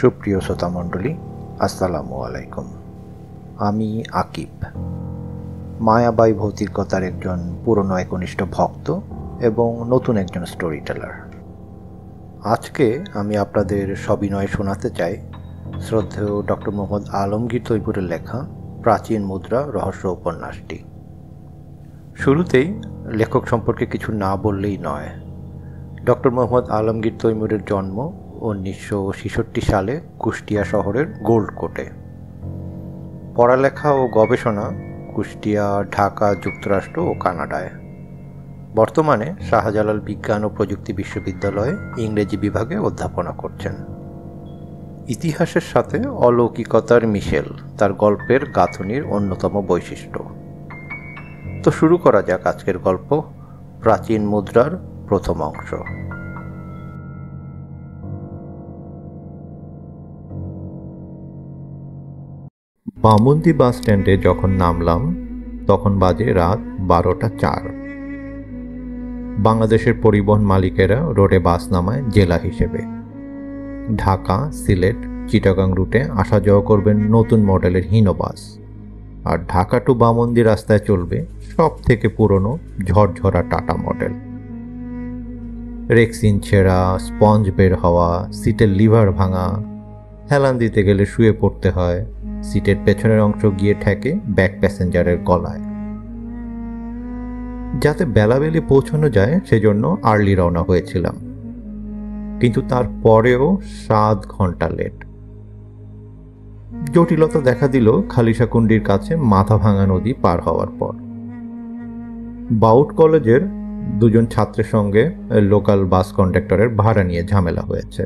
সুপ্রিয় শ্রোতামণ্ডলী, আসসালামু আলাইকুম। আমি আকিব, মায়াবাই ভৌতিকতার একজন পুরনো একনিষ্ঠ ভক্ত এবং নতুন একজন স্টোরি টেলার। আজকে আমি আপনাদের সবিনয়ে শোনাতে চাই শ্রদ্ধেয় ডক্টর মোহাম্মদ আলমগীর তৈমুরের লেখা প্রাচীন মুদ্রা রহস্য উপন্যাসটি। শুরুতেই লেখক সম্পর্কে কিছু না বললেই নয়। ডক্টর মোহাম্মদ আলমগীর তৈমুরের জন্ম 1966 সালে কুষ্টিয়া শহরের গোল্ডকোটে। পড়ালেখা ও গবেষণা কুষ্টিয়া, ঢাকা, যুক্তরাষ্ট্র ও কানাডায়। বর্তমানে শাহজালাল বিজ্ঞান ও প্রযুক্তি বিশ্ববিদ্যালয়ে ইংরেজি বিভাগে অধ্যাপনা করছেন। ইতিহাসের সাথে অলৌকিকতার মিশেল তার গল্পের গাঁথনির অন্যতম বৈশিষ্ট্য। তো শুরু করা যাক আজকের গল্প, প্রাচীন মুদ্রার প্রথম অংশ। বামুন্দি বাস স্ট্যান্ডে যখন নামলাম তখন বাজে রাত 12টা 4। বাংলাদেশের পরিবহন মালিকেরা রোডে বাস নামায় জেলা হিসেবে। ঢাকা, সিলেট, চিটাগাং রুটে আসা যাওয়া করবেন নতুন মডেলের হিনো বাস, আর ঢাকা টু বামুন্দি রাস্তায় চলবে সব থেকে পুরনো ঝরঝরা টাটা মডেল। রেক্সিন ছেঁড়া, স্পঞ্জ বের হওয়া, সিটের লিভার ভাঙা, হেলান দিতে গেলে শুয়ে পড়তে হয়, সিটের পেছনের অংশ গিয়ে ঠেকে ব্যাক প্যাসেঞ্জারের গলায়। যাতে বেলাবেলি পৌঁছানো যায় সেজন্য আর্লি রওনা হয়েছিলাম, কিন্তু তারপরেও 7 ঘন্টা লেট। জটিলতা দেখা দিল খালিশাকুন্ডির কাছে মাথা ভাঙা নদী পার হওয়ার পর। বাউট কলেজের 2 ছাত্রের সঙ্গে লোকাল বাস কন্ডাক্টরের ভাড়া নিয়ে ঝামেলা হয়েছে।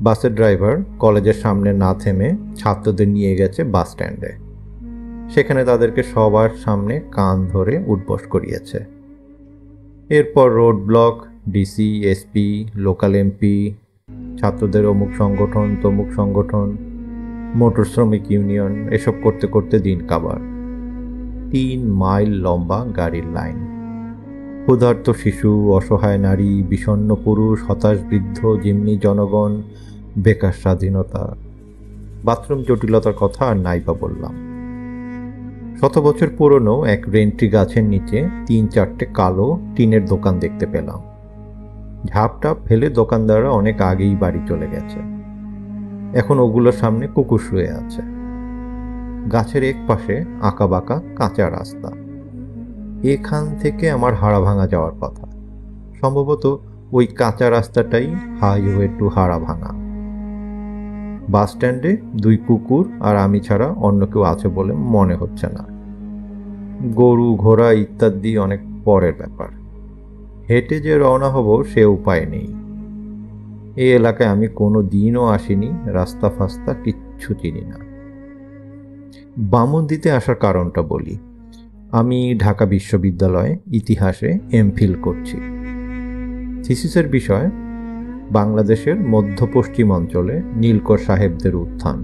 বাসের ড্রাইভার কলেজের সামনে না থেমে ছাত্রদের নিয়ে গেছে বাস স্ট্যান্ডে। সেখানে তাদেরকে সবার সামনে কান ধরে উঠবস করিয়েছে। এরপর road block, DC, SP, local MP, ছাত্রদের অমুক সংগঠন, তমুক সংগঠন, মোটর শ্রমিক ইউনিয়ন, এসব করতে করতে দিন কাবার। 3 মাইল লম্বা গাড়ির লাইন। ক্ষুধার্ত শিশু, অসহায় নারী, বিষণ্ণ পুরুষ, হতাশ বৃদ্ধ, জিম্মি জনগণ, বেকার স্বাধীনতা। বাথরুম জটিলতার কথা আর নাই বা বললাম। 100 বছর পুরনো এক রেন্ট্রি গাছের নিচে 3-4টে কালো টিনের দোকান দেখতে পেলাম। ঝাপটাপ ফেলে দোকানদাররা অনেক আগেই বাড়ি চলে গেছে। এখন ওগুলোর সামনে কুকুর শুয়ে আছে। গাছের এক পাশে আঁকাবাঁকা কাঁচা রাস্তা। এখান থেকে আমার হাড়া ভাঙা যাওয়ার কথা। সম্ভবত ওই কাঁচা রাস্তাটাই হাইওয়ে টু হাড়া ভাঙা। বাস স্ট্যান্ডে 2 কুকুর আর আমি ছাড়া অন্য কেউ আছে বলে মনে হচ্ছে না। গরু, ঘোড়া ইত্যাদি অনেক পরের ব্যাপার। হেঁটে যে রওনা হব সে উপায় নেই। এই এলাকায় আমি কোনো দিনও আসিনি, রাস্তা ফাস্তা কিচ্ছু চিনি না। বামুন্দিতে আসার কারণটা বলি। আমি ঢাকা বিশ্ববিদ্যালয়ে ইতিহাসে এমফিল করছি। থিসিসের বিষয় বাংলাদেশের মধ্য পশ্চিম অঞ্চলে নীলকর সাহেবদের উত্থান।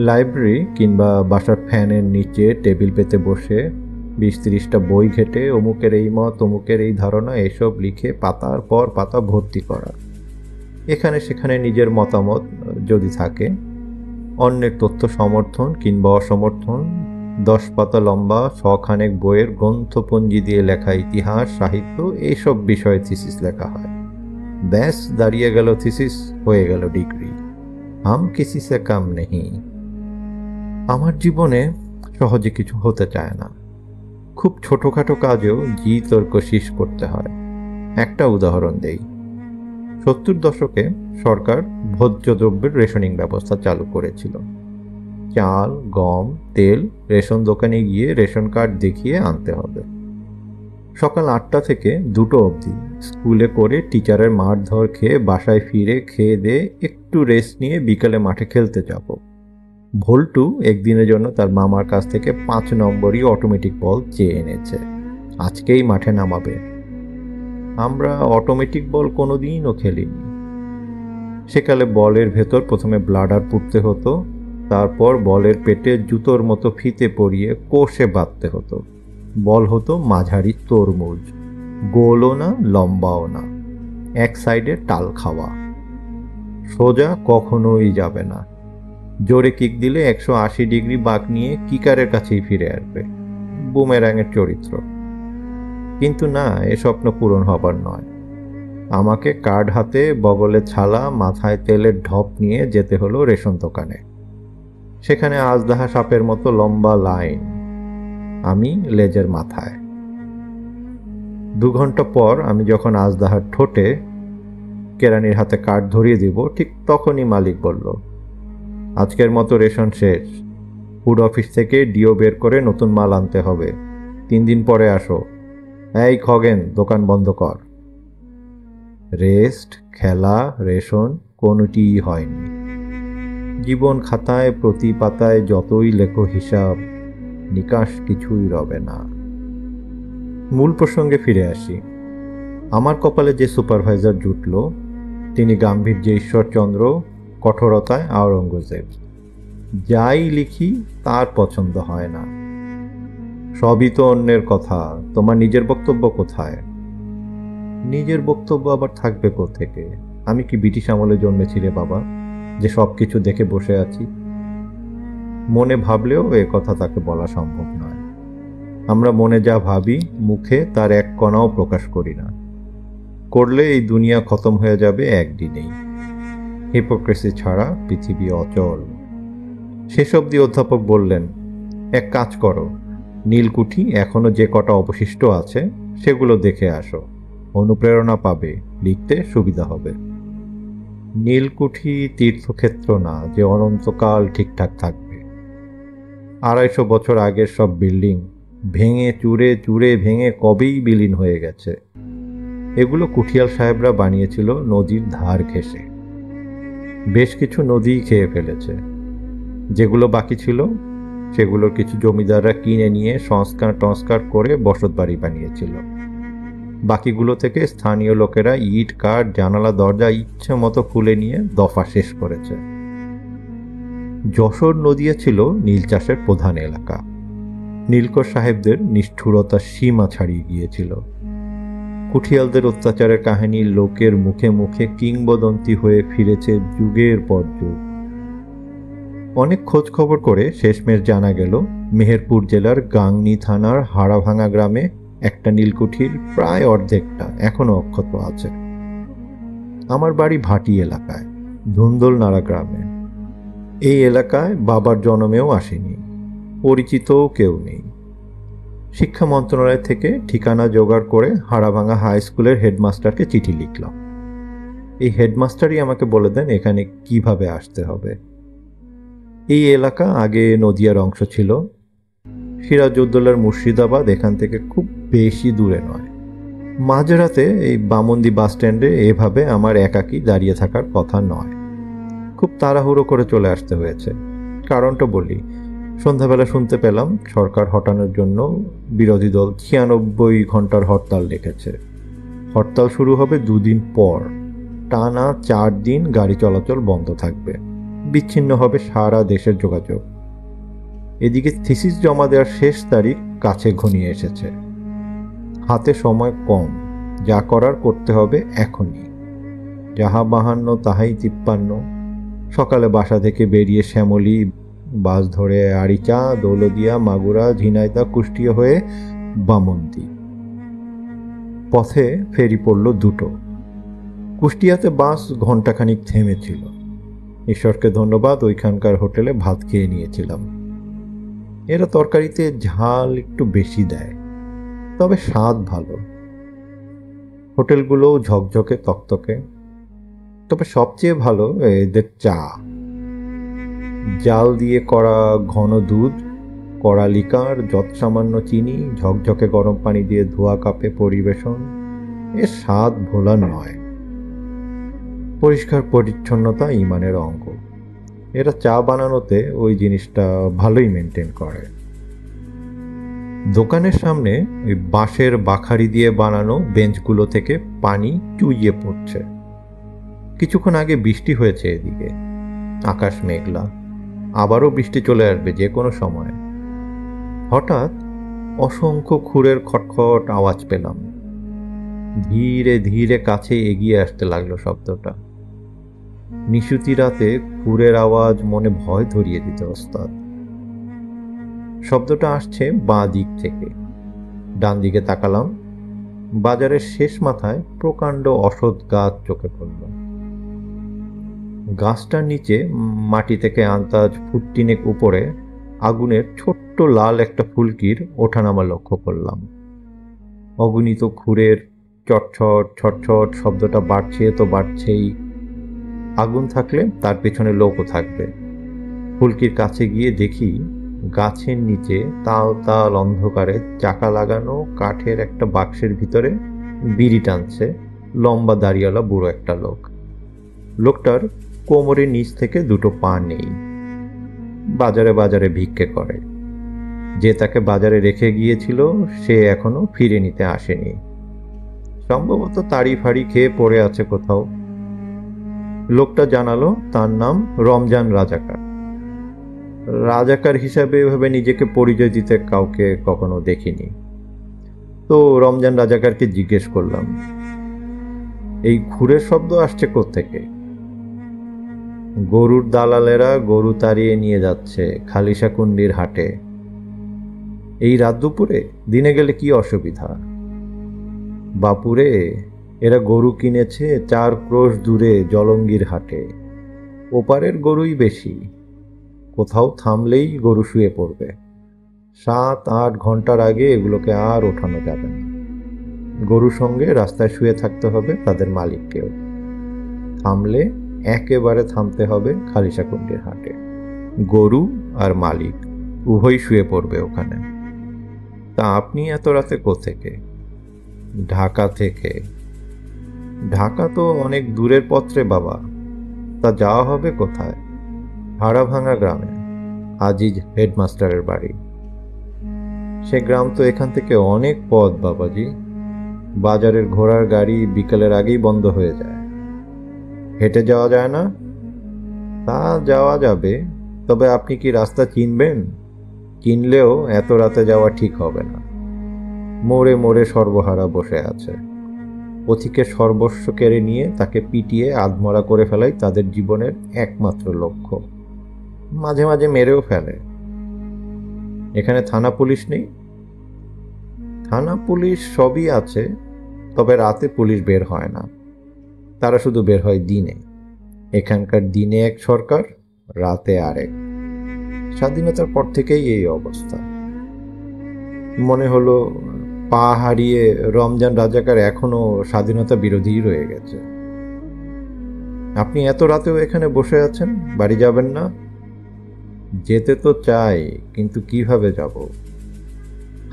লাইব্রেরি কিংবা বাসার ফ্যানের নিচে টেবিল পেতে বসে 20-30টা বই ঘেটে অমুকের এই মত, অমুকের এই ধারণা, এসব লিখে পাতার পর পাতা ভর্তি করা। এখানে সেখানে নিজের মতামত যদি থাকে, অন্যের তথ্য সমর্থন কিংবা অসমর্থন, 10 পাতা লম্বা 6খানেক বইয়ের গ্রন্থপঞ্জি দিয়ে লেখা ইতিহাস, সাহিত্য, এইসব বিষয়ে থিসিস লেখা হয়। ব্যাস, দাঁড়িয়ে গেল থিসিস, হয়ে গেল ডিগ্রি। হাম কিসি সে কাম নেই। আমার জীবনে সহজে কিছু হতে চায় না। খুব ছোটখাটো কাজেও জি তর্ক শীষ করতে হয়। একটা উদাহরণ দেই। 70 দশকে সরকার ভোজ্য দ্রব্যের রেশনিং ব্যবস্থা চালু করেছিল। চাল, গম, তেল রেশন দোকানে গিয়ে রেশন কার্ড দেখিয়ে আনতে হবে। সকাল 8টা থেকে 2টো অবধি স্কুলে করে টিচারের মারধর খেয়ে বাসায় ফিরে খেয়ে দিয়ে একটু রেস্ট নিয়ে বিকালে মাঠে খেলতে যাব। ভোল্টু একদিনের জন্য তার মামার কাছ থেকে 5 নম্বরই অটোমেটিক বল চেয়ে এনেছে, আজকেই মাঠে নামাবে। আমরা অটোমেটিক বল কোনোদিনও খেলিনি। সেকালে বলের ভেতর প্রথমে ব্লাডার পুঁততে হতো, তারপর বলের পেটে জুতোর মতো ফিতে পরিয়ে কোষে বাঁধতে হতো। বল হতো মাঝারি তরমুজ, গোলও না লম্বাও না, এক সাইডে টাল খাওয়া। সোজা কখনোই যাবে না। জোরে কিক দিলে 180 ডিগ্রি বাঁক নিয়ে কিকারের কাছেই ফিরে আসবে। বুমেরাংয়ের চরিত্র। কিন্তু না, এ স্বপ্ন পূরণ হবার নয়। আমাকে কার্ড হাতে, বগলে ছালা, মাথায় তেলের ঢপ নিয়ে যেতে হলো রেশন দোকানে। সেখানে আজদাহা সাপের মতো লম্বা লাইন, আমি লেজের মাথায়। 2 ঘন্টা পর আমি যখন আজদাহার ঠোঁটে কেরানির হাতে কার্ড ধরিয়ে দিব, ঠিক তখনই মালিক বলল, আজকের মতো রেশন শেষ। ফুড অফিস থেকে ডিও বের করে নতুন মাল আনতে হবে। 3 দিন পরে আসো। এই খগেন, দোকান বন্ধ কর। রেস্ট, খেলা, রেশন কোনোটিই হয়নি। জীবন খাতায় প্রতি পাতায় যতই লেখো হিসাব, নিকাশ কিছুই রবে না। মূল প্রসঙ্গে ফিরে আসি। আমার কপালে যে সুপারভাইজার জুটল, তিনি গাম্ভীর্যে ঈশ্বরচন্দ্র, কঠোরতায় আওরঙ্গজেব। যাই লিখি তার পছন্দ হয় না। সবই তো অন্যের কথা, তোমার নিজের বক্তব্য কোথায়? নিজের বক্তব্য আবার থাকবে কোত্থেকে? আমি কি ব্রিটিশ আমলে জন্মেছি রে বাবা, যে সব কিছু দেখে বসে আছি? মনে ভাবলেও এ কথা তাকে বলা সম্ভব নয়। আমরা মনে যা ভাবি, মুখে তার এক কণাও প্রকাশ করি না। করলে এই দুনিয়া খতম হয়ে যাবে একদিনেই। হিপোক্রেসি ছাড়া পৃথিবী অচল। শেষ অবধি অধ্যাপক বললেন, এক কাজ করো, নীলকুঠি এখনো যে কটা অবশিষ্ট আছে সেগুলো দেখে আসো। অনুপ্রেরণা পাবে, লিখতে সুবিধা হবে। নীলকুঠি তীর্থক্ষেত্র না যে অনন্তকাল ঠিকঠাক থাকবে। 250 বছর আগের সব বিল্ডিং ভেঙে চুরে চুরে ভেঙে কবেই বিলীন হয়ে গেছে। এগুলো কুঠিয়াল সাহেবরা বানিয়েছিল নদীর ধার ঘেঁষে। বেশ কিছু নদীই খেয়ে ফেলেছে। যেগুলো বাকি ছিল সেগুলোর কিছু জমিদাররা কিনে নিয়ে সংস্কার করে বসতবাড়ি বানিয়েছিল। বাকিগুলো থেকে স্থানীয় লোকেরা ইট, কাঠ, জানালা, দরজা ইচ্ছে মতো খুলে নিয়ে দফা শেষ করেছে। যশোর নদিয়া ছিল নীল চাষের প্রধান এলাকা। নীলকর সাহেবদের নিষ্ঠুরতার সীমা ছাড়িয়ে গিয়েছিল। কুঠিয়ালদের অত্যাচারের কাহিনী লোকের মুখে মুখে কিংবদন্তি হয়ে ফিরেছে যুগের পর যুগ। অনেক খোঁজ খবর করে শেষমেশ জানা গেল, মেহেরপুর জেলার গাংনী থানার হাড়াভাঙা গ্রামে একটা নীলকুঠির প্রায় অর্ধেকটা এখনো অক্ষত আছে। আমার বাড়ি ভাটি এলাকায়, ধুন্দলনাড়া গ্রামে। এই এলাকায় বাবার জন্মেও আসেনি, পরিচিতও কেউ নেই। শিক্ষা মন্ত্রণালয় থেকে ঠিকানা জোগাড় করে হাড়াভাঙা হাই স্কুলের হেডমাস্টারকে চিঠি লিখলাম। এই হেডমাস্টারই আমাকে বলে দেন এখানে কিভাবে আসতে হবে। এই এলাকা আগে নদিয়ার অংশ ছিল। সিরাজউদ্দৌলার মুর্শিদাবাদ এখান থেকে খুব বেশি দূরে নয়। মাঝরাতে এই বামন্দি বাস স্ট্যান্ডে এভাবে আমার একাকী দাঁড়িয়ে থাকার কথা নয়। খুব তাড়াহুড়ো করে চলে আসতে হয়েছে। কারণটা বলি, সন্ধ্যাবেলা শুনতে পেলাম সরকার হটানোর জন্য বিরোধী দল 96 ঘন্টার হরতাল ডেকেছে। হরতাল শুরু হবে 2 দিন পর। টানা 4 দিন গাড়ি চলাচল বন্ধ থাকবে। বিচ্ছিন্ন হবে সারা দেশের যোগাযোগ। এদিকে থিসিস জমা দেওয়ার শেষ তারিখ কাছে ঘনিয়ে এসেছে। হাতে সময় কম, যা করার করতে হবে এখনই। যাহা 52 তাহাই 53। সকালে বাসা থেকে বেরিয়ে শ্যামলী বাস ধরে আরিচা, দৌলদিয়া, মাগুরা, ঝিনাইদহ, কুষ্টিয়া হয়ে বামন্দি। পথে ফেরি পড়ল 2টো। কুষ্টিয়াতে বাস ঘণ্টাখানিক থেমেছিল। ঈশ্বরকে ধন্যবাদ, ওইখানকার হোটেলে ভাত খেয়ে নিয়েছিলাম। এরা তরকারিতে ঝাল একটু বেশি দেয়, তবে স্বাদ ভালো। হোটেলগুলোও ঝকঝকে তকতকে। তবে সবচেয়ে ভালো এদের চা। জাল দিয়ে করা ঘন দুধ, কড়া লিকার, যৎসামান্য চিনি, ঝকঝকে গরম পানি দিয়ে ধোয়া কাপে পরিবেশন। এর স্বাদ ভোলার নয়। পরিষ্কার পরিচ্ছন্নতা ইমানের অঙ্গ। এরা চা বানানোতে ওই জিনিসটা ভালোই মেনটেন করে। দোকানের সামনে ওই বাঁশের বাখারি দিয়ে বানানো বেঞ্চগুলো থেকে পানি চুইয়ে পড়ছে। কিছুক্ষণ আগে বৃষ্টি হয়েছে এদিকে। আকাশ মেঘলা, আবারও বৃষ্টি চলে আসবে যে কোনো সময়। হঠাৎ অসংখ্য খুরের খটখট আওয়াজ পেলাম। ধীরে ধীরে কাছে এগিয়ে আসতে লাগলো শব্দটা। নিশুতি রাতে খুরের আওয়াজ মনে ভয় ধরিয়ে দিতে ওস্তাদ। শব্দটা আসছে বাঁ দিক থেকে। ডান দিকে তাকালাম, বাজারের শেষ মাথায় প্রকাণ্ড অশ্বত্থ গাছ চোখে পড়ল। গাছটার নিচে মাটি থেকে আন্দাজ ফুট 3 উপরে আগুনের ছোট্ট লাল একটা ফুলকির ওঠানামা লক্ষ্য করলাম। অগণিত খুরের চটছট ছটছট শব্দটা বাড়ছে তো বাড়ছেই। আগুন থাকলে তার পেছনে লোকও থাকবে। ফুলকির কাছে গিয়ে দেখি গাছের নিচে তাল তাল অন্ধকারে চাকা লাগানো কাঠের একটা বাক্সের ভিতরে বিড়ি টানছে লম্বা দাড়িওয়ালা বুড়ো একটা লোক। লোকটার কোমরের নিচ থেকে 2 পা নেই। বাজারে বাজারে ভিক্ষে করে। যে তাকে বাজারে রেখে গিয়েছিল সে এখনো ফিরে নিতে আসেনি। সম্ভবত তাড়ি ফাড়ি খেয়ে পড়ে আছে কোথাও। লোকটা জানালো তার নাম রমজান রাজাকার। রাজাকার হিসাবে এভাবে নিজেকে পরিচয় দিতে কাউকে কখনো দেখিনি। তো রমজান রাজাকারকে জিজ্ঞেস করলাম, এই খুরের শব্দ আসছে কোত্থেকে? গরুর দালালেরা গরু তাড়িয়ে নিয়ে যাচ্ছে খালিশাকুন্ডির হাটে। এই রাত দুপুরে? দিনে গেলে কি অসুবিধা? বাপুরে, এরা গরু কিনেছে 4 ক্রোশ দূরে জলঙ্গির হাটে। ওপারের গরুই বেশি। কোথাও থামলেই গরু শুয়ে পড়বে। 7-8 ঘন্টার আগে এগুলোকে আর ওঠানো যাবে না। গরুর সঙ্গে রাস্তায় শুয়ে থাকতে হবে তাদের মালিককেও। থামলে একেবারে থামতে হবে খালিশাকুন্ডির হাটে। গরু আর মালিক উভয় শুয়ে পড়বে ওখানে। তা আপনি এত রাতে কোত্থেকে? ঢাকা থেকে। ঢাকা তো অনেক দূরের পত্রে বাবা। তা যাওয়া হবে কোথায়? হাড়াভাঙা গ্রামে আজিজ হেডমাস্টারের বাড়ি। সে গ্রাম তো এখান থেকে অনেক পথ বাবাজি। বাজারের ঘোড়ার গাড়ি বিকেলের আগেই বন্ধ হয়ে যায়। হেঁটে যাওয়া যায় না? তা যাওয়া যাবে, তবে আপনি কি রাস্তা চিনবেন? চিনলেও এত রাতে যাওয়া ঠিক হবে না। মোড়ে মোড়ে সর্বহারা বসে আছে। পথিকের সর্বস্ব কেড়ে নিয়ে তাকে পিটিয়ে আধমরা করে ফেলাই তাদের জীবনের একমাত্র লক্ষ্য। মাঝে মাঝে মেরেও ফেলে। এখানে থানা পুলিশ নেই? থানা পুলিশ সবই আছে, তবে রাতে পুলিশ বের হয় না। তারা শুধু বের হয় দিনে। এখানকার দিনে এক সরকার, রাতে আরেক। স্বাধীনতার পর থেকেই এই অবস্থা। মনে হলো পা হারিয়ে রমজান রাজাকার এখনো স্বাধীনতা বিরোধী রয়ে গেছে। আপনি এত রাতেও এখানে বসে আছেন, বাড়ি যাবেন না? যেতে তো চাই, কিন্তু কিভাবে যাব?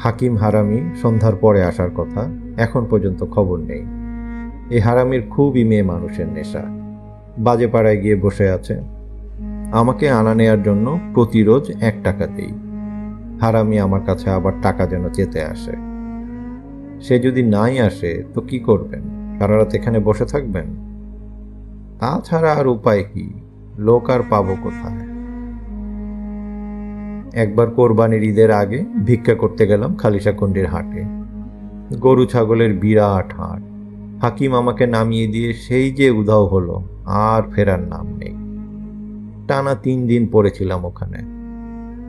হাকিম হারামি সন্ধ্যার পরে আসার কথা, এখন পর্যন্ত খবর নেই। এই হারামির খুবই মেয়ে মানুষের নেশা। বাজে পাড়ায় গিয়ে বসে আছে। আমাকে আনা নেয়ার জন্য প্রতিরোজ 1 টাকা দেই। হারামি আমার কাছে আবার টাকা যেন চেতে আসে। সে যদি নাই আসে তো কি করবেন? সারা রাত এখানে বসে থাকবেন? তাছাড়া আর উপায় কি? লোক আর পাবো কোথায়? একবার কোরবানির ঈদের আগে ভিক্ষা করতে গেলাম খালিশাকুন্ডির হাটে। গরু ছাগলের বিরাট হাট। হাকিম আমাকে নামিয়ে দিয়ে সেই যে উধাও হলো, আর ফেরার নাম নেই। টানা 3 দিন পড়েছিলাম ওখানে।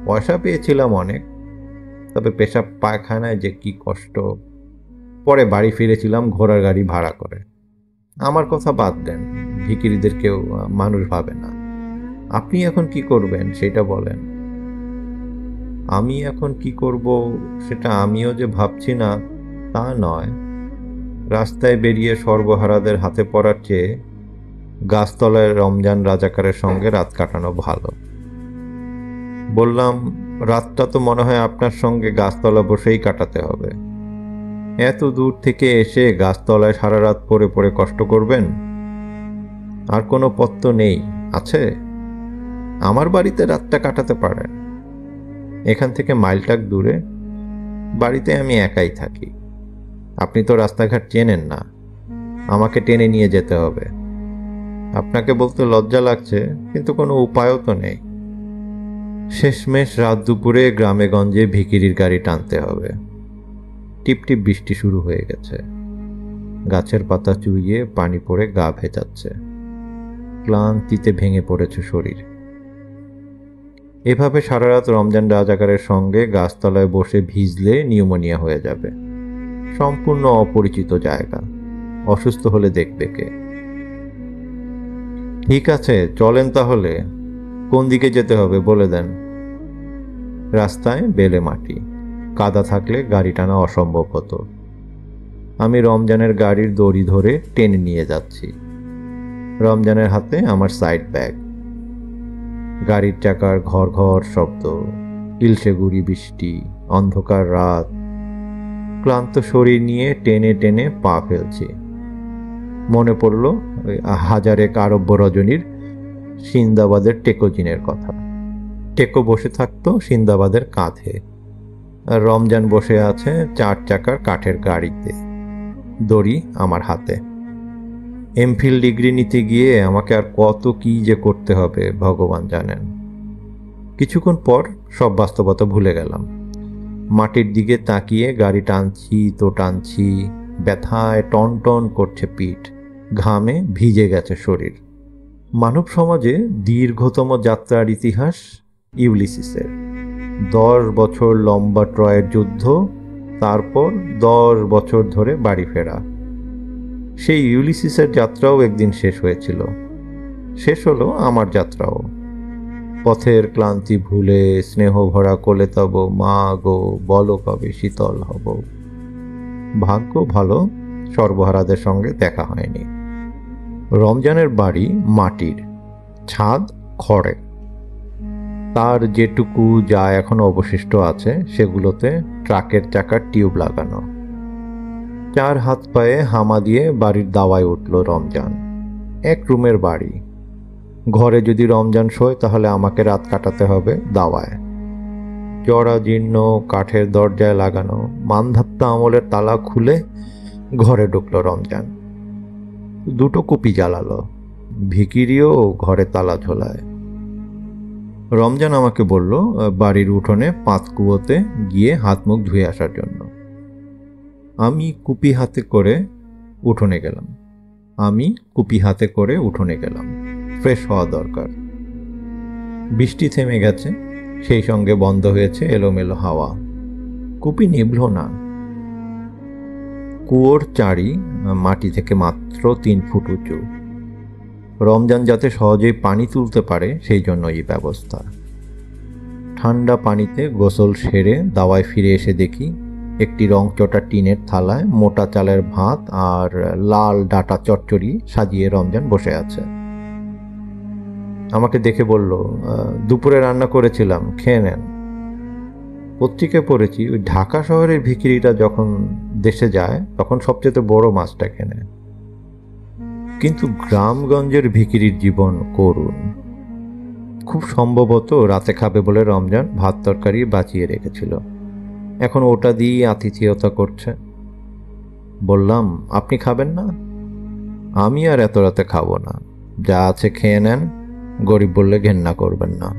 পয়সা পেয়েছিলাম অনেক, তবে পেশাব পায়খানায় যে কি কষ্ট। পরে বাড়ি ফিরেছিলাম ঘোড়ার গাড়ি ভাড়া করে। আমার কথা বাদ দেন, ভিখিরিদের কেউ মানুষ ভাবে না। আপনি এখন কি করবেন সেটা বলেন। আমি এখন কি করব সেটা আমিও যে ভাবছি না তা নয়। রাস্তায় বেরিয়ে সর্বহারাদের হাতে পড়ার চেয়ে গাছতলায় রমজান রাজাকারের সঙ্গে রাত কাটানো ভালো। বললাম, রাতটা তো মনে হয় আপনার সঙ্গে গাছতলা বসেই কাটাতে হবে। এত দূর থেকে এসে গাছতলায় সারা রাত পড়ে পড়ে কষ্ট করবেন? আর কোনো পথ তো নেই, আছে? আমার বাড়িতে রাতটা কাটাতে পারেন। এখান থেকে মাইলটাক দূরে। বাড়িতে আমি একাই থাকি। আপনি তো রাস্তাঘাট চেনেন না, আমাকে টেনে নিয়ে যেতে হবে। আপনাকে বলতে লজ্জা লাগছে, কিন্তু কোনো উপায়ও তো নেই। শেষমেশ রাত দুপুরে গ্রামে গঞ্জে ভিখিরির গাড়ি টানতে হবে। টিপটিপ বৃষ্টি শুরু হয়ে গেছে। গাছের পাতা চুইয়ে পানি পড়ে গা ভেজাচ্ছে। ক্লান্তিতে ভেঙে পড়েছে শরীর। এভাবে সারা রাত রমজান রাজাকারের সঙ্গে গাছতলায় বসে ভিজলে নিউমোনিয়া হয়ে যাবে। সম্পূর্ণ অপরিচিত জায়গা, অসুস্থ হলে দেখবে কে? ঠিক আছে, চলেন তাহলে। কোন দিকে যেতে হবে বলে দেন। রাস্তায় বেলে মাটি, কাদা থাকলে গাড়ি টানা অসম্ভব হতো। আমি রমজানের গাড়ির দড়ি ধরে টেনে নিয়ে যাচ্ছি। রমজানের হাতে আমার সাইড ব্যাগ। গাড়ির চাকার ঘর ঘর শব্দ, ইলশে গুড়ি বৃষ্টি, অন্ধকার রাত। ক্লান্ত শরীর নিয়ে টেনে টেনে পা ফেলছি। মনে পড়ল হাজারেক আরব্য রজনীর সিন্দাবাদের টেকোজিনের কথা। টেকো বসে থাকতো সিন্দাবাদের কাঁধে, আর রমজান বসে আছে 4 চাকার কাঠের গাড়িতে, দড়ি আমার হাতে। এমফিল ডিগ্রি নিতে গিয়ে আমাকে আর কত কি যে করতে হবে ভগবান জানেন। কিছুক্ষণ পর সব বাস্তবতা ভুলে গেলাম। মাটির দিকে তাকিয়ে গাড়ি টানছি তো টানছি, ব্যথায় টন টন করছে পিঠ, ঘামে ভিজে গেছে শরীর। মানব সমাজে দীর্ঘতম যাত্রার ইতিহাস ইউলিসিসের। 10 বছর লম্বা ট্রয়ের যুদ্ধ, তারপর 10 বছর ধরে বাড়ি ফেরা। সেই ইউলিসিসের যাত্রাও একদিন শেষ হয়েছিল। শেষ হলো আমার যাত্রাও। পথের ক্লান্তি ভুলে স্নেহ ভরা কোলে তব মা গো, বলো কবে শীতল হব। ভাগ্য ভালো, সর্বহারাদের সঙ্গে দেখা হয়নি। রমজানের বাড়ি মাটির, ছাদ খড়ের। তার যেটুকু যা এখন অবশিষ্ট আছে সেগুলোতে ট্রাকের চাকার টিউব লাগানো। 4 হাত পায়ে হামা দিয়ে বাড়ির দাওয়ায় উঠল রমজান। 1 রুমের বাড়ি। ঘরে যদি রমজান শোয় তাহলে আমাকে রাত কাটাতে হবে দাওয়ায়। জরাজীর্ণ কাঠের দরজায় লাগানো মানধাত্তা আমলের তালা খুলে ঘরে ঢুকলো রমজান। 2টো কুপি জ্বালালো। ভিখিরিও ঘরে তালা ঝোলায়। রমজান আমাকে বলল বাড়ির উঠোনে পাতকুয়োতে গিয়ে হাত মুখ ধুয়ে আসার জন্য। আমি কুপি হাতে করে উঠোনে গেলাম। ফ্রেশ হওয়া দরকার। বৃষ্টি থেমে গেছে, সেই সঙ্গে বন্ধ হয়েছে এলোমেলো হাওয়া। কুপি নিভল না। কুয়োর চারি মাটি থেকে মাত্র 3 ফুট উঁচু। রমজান যাতে সহজেই পানি তুলতে পারে সেই জন্য এই ব্যবস্থা। ঠান্ডা পানিতে গোসল সেরে দাওয়ায় ফিরে এসে দেখি একটি রংচটা টিনের থালায় মোটা চালের ভাত আর লাল ডাটা চচ্চড়ি সাজিয়ে রমজান বসে আছে। আমাকে দেখে বলল, দুপুরে রান্না করেছিলাম, খেয়ে নেন। পত্রিকায় পড়েছি ওই ঢাকা শহরের ভিখিরিটা যখন দেশে যায় তখন সবচেয়ে বড় মাছটা কেনে। কিন্তু গ্রামগঞ্জের ভিখিরির জীবন করুণ। খুব সম্ভবত রাতে খাবে বলে রমজান ভাত তরকারি বাঁচিয়ে রেখেছিল, এখন ওটা দিয়ে আতিথেয়তা করছে। বললাম, আপনি খাবেন না? আমি আর এত রাতে খাবো না, যা আছে খেয়ে নেন, গরিব বললে ঘেন্না করবেন না।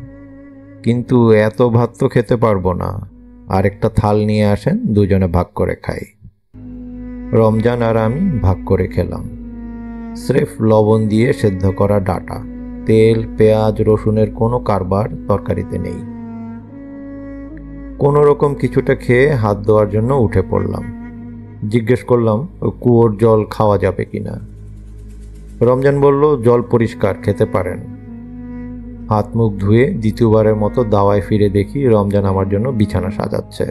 কিন্তু এত ভাত তো খেতে পারবো না, আরেকটা থাল নিয়ে আসেন, দুজনে ভাগ করে খাই। রমজান আর আমি ভাগ করে খেলাম। স্রেফ লবণ দিয়ে সেদ্ধ করা ডাটা, তেল পেঁয়াজ রসুনের কোনো কারবার তরকারিতে নেই। কোনো রকম কিছুটা খেয়ে হাত ধোয়ার জন্য উঠে পড়লাম। জিজ্ঞেস করলাম কুয়োর জল খাওয়া যাবে কিনা। রমজান বলল, জল পরিষ্কার, খেতে পারেন। হাত মুখ ধুয়ে দ্বিতীয়বারের মতো দাওয়ায় ফিরে দেখি রমজান আমার জন্য বিছানা সাজাচ্ছে।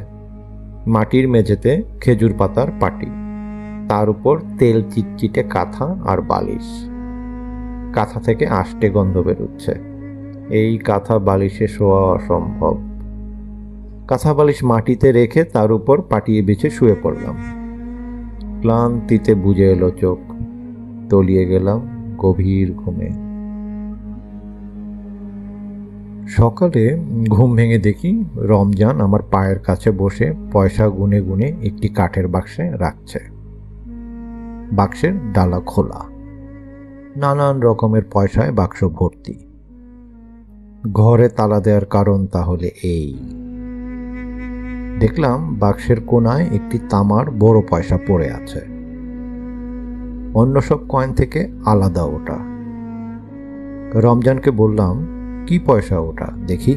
মাটির মেঝেতে খেজুর পাতার পাটি, তার উপর তেল চিটচিটে কাঁথা আর বালিশ। কাঁথা থেকে আষ্টে গন্ধ বেরোচ্ছে। এই কাঁথা বালিশে শোয়া অসম্ভব। কাঁথা বালিশ মাটিতে রেখে তার উপর পাটিয়ে বিছে শুয়ে পড়লাম। ক্লান্তিতে বুজে এলো চোখ, তলিয়ে গেলাম গভীর ঘুমে। সকালে ঘুম ভেঙে দেখি রমজান আমার পায়ের কাছে বসে পয়সা গুনে গুনে একটি কাঠের বাক্সে রাখছে। বাক্সের ডালা খোলা, নানান রকমের পয়সায় বাক্স ভর্তি। ঘরে তালা দেওয়ার কারণ তাহলে এই। দেখলাম বাক্সের কোনায় একটি তামার বড় পয়সা পড়ে আছে, অন্য সব কয়েন থেকে আলাদা ওটা। রমজানকে বললাম, কি পয়সা ওটা দেখি।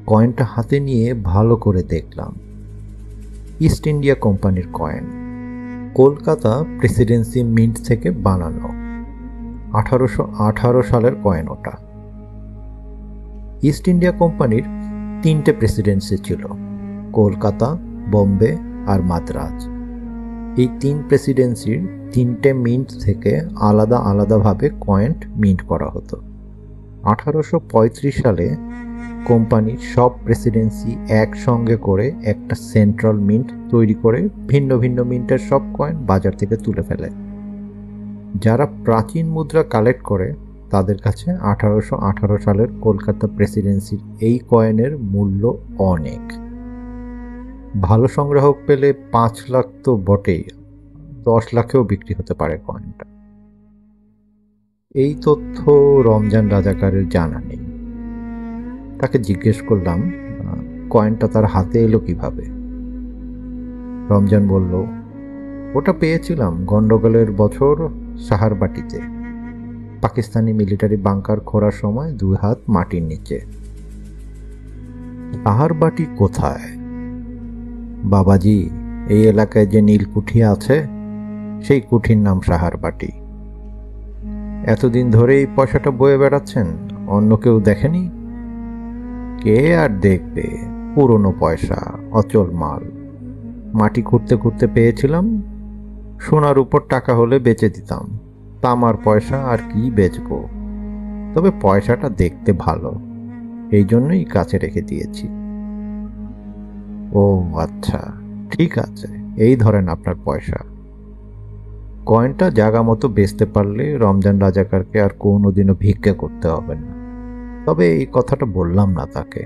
কয়েনটা হাতে নিয়ে ভালো করে দেখলাম। ইস্ট ইন্ডিয়া কোম্পানির কয়েন, কলকাতা প্রেসিডেন্সি মিন্ট থেকে বানানো, 1818 সালের কয়েন ওটা। ইস্ট ইন্ডিয়া কোম্পানির 3টে প্রেসিডেন্সি ছিল, কলকাতা, বোম্বে আর মাদ্রাজ। এই 3 প্রেসিডেন্সির 3টে মিন্ট থেকে আলাদা আলাদাভাবে কয়েন মিন্ট করা হতো। 1835 সালে কোম্পানির সব প্রেসিডেন্সি একসঙ্গে করে একটা সেন্ট্রাল মিন্ট তৈরি করে ভিন্ন ভিন্ন মিন্টের সব কয়েন বাজার থেকে তুলে ফেলে। যারা প্রাচীন মুদ্রা কালেক্ট করে তাদের কাছে 1818 সালের কলকাতা প্রেসিডেন্সির এই কয়েনের মূল্য অনেক। ভালো সংগ্রাহক পেলে 5 লাখ তো বটেই, 10 লাখেও বিক্রি হতে পারে কয়েনটা। এই তথ্য রমজান রাজাকারের জানা নেই। তাকে জিজ্ঞেস করলাম কয়েনটা তার হাতে এলো কিভাবে। রমজান বলল, ওটা পেয়েছিলাম গন্ডগোলের বছর সাহারবাটিতে, পাকিস্তানি মিলিটারি বাংকার খোঁড়ার সময় 2 হাত মাটির নিচে। সাহারবাটি কোথায়? বাবাজি, এই এলাকায় যে নীলকুঠি আছে সেই কুঠির নাম সাহারবাটি। এতদিন ধরে এই পয়সাটা বয়ে বেড়াচ্ছেন, অন্য কেউ দেখেনি? কে আর দেখবে, পুরনো পয়সা, অচল মাল। মাটি খুঁড়তে খুঁড়তে পেয়েছিলাম, সোনার উপর টাকা হলে বেচে দিতাম, তামার পয়সা আর কি বেচবো। তবে পয়সাটা দেখতে ভালো, এই জন্যই কাছে রেখে দিয়েছি। ও আচ্ছা, ঠিক আছে, এই ধরেন আপনার পয়সা। কয়েনটা জায়গা মতো বেচতে পারলে রমজান রাজাকারকে আর কোনোদিনও ভিক্ষা করতে হবে না। তবে এই কথাটা বললাম না তাকে,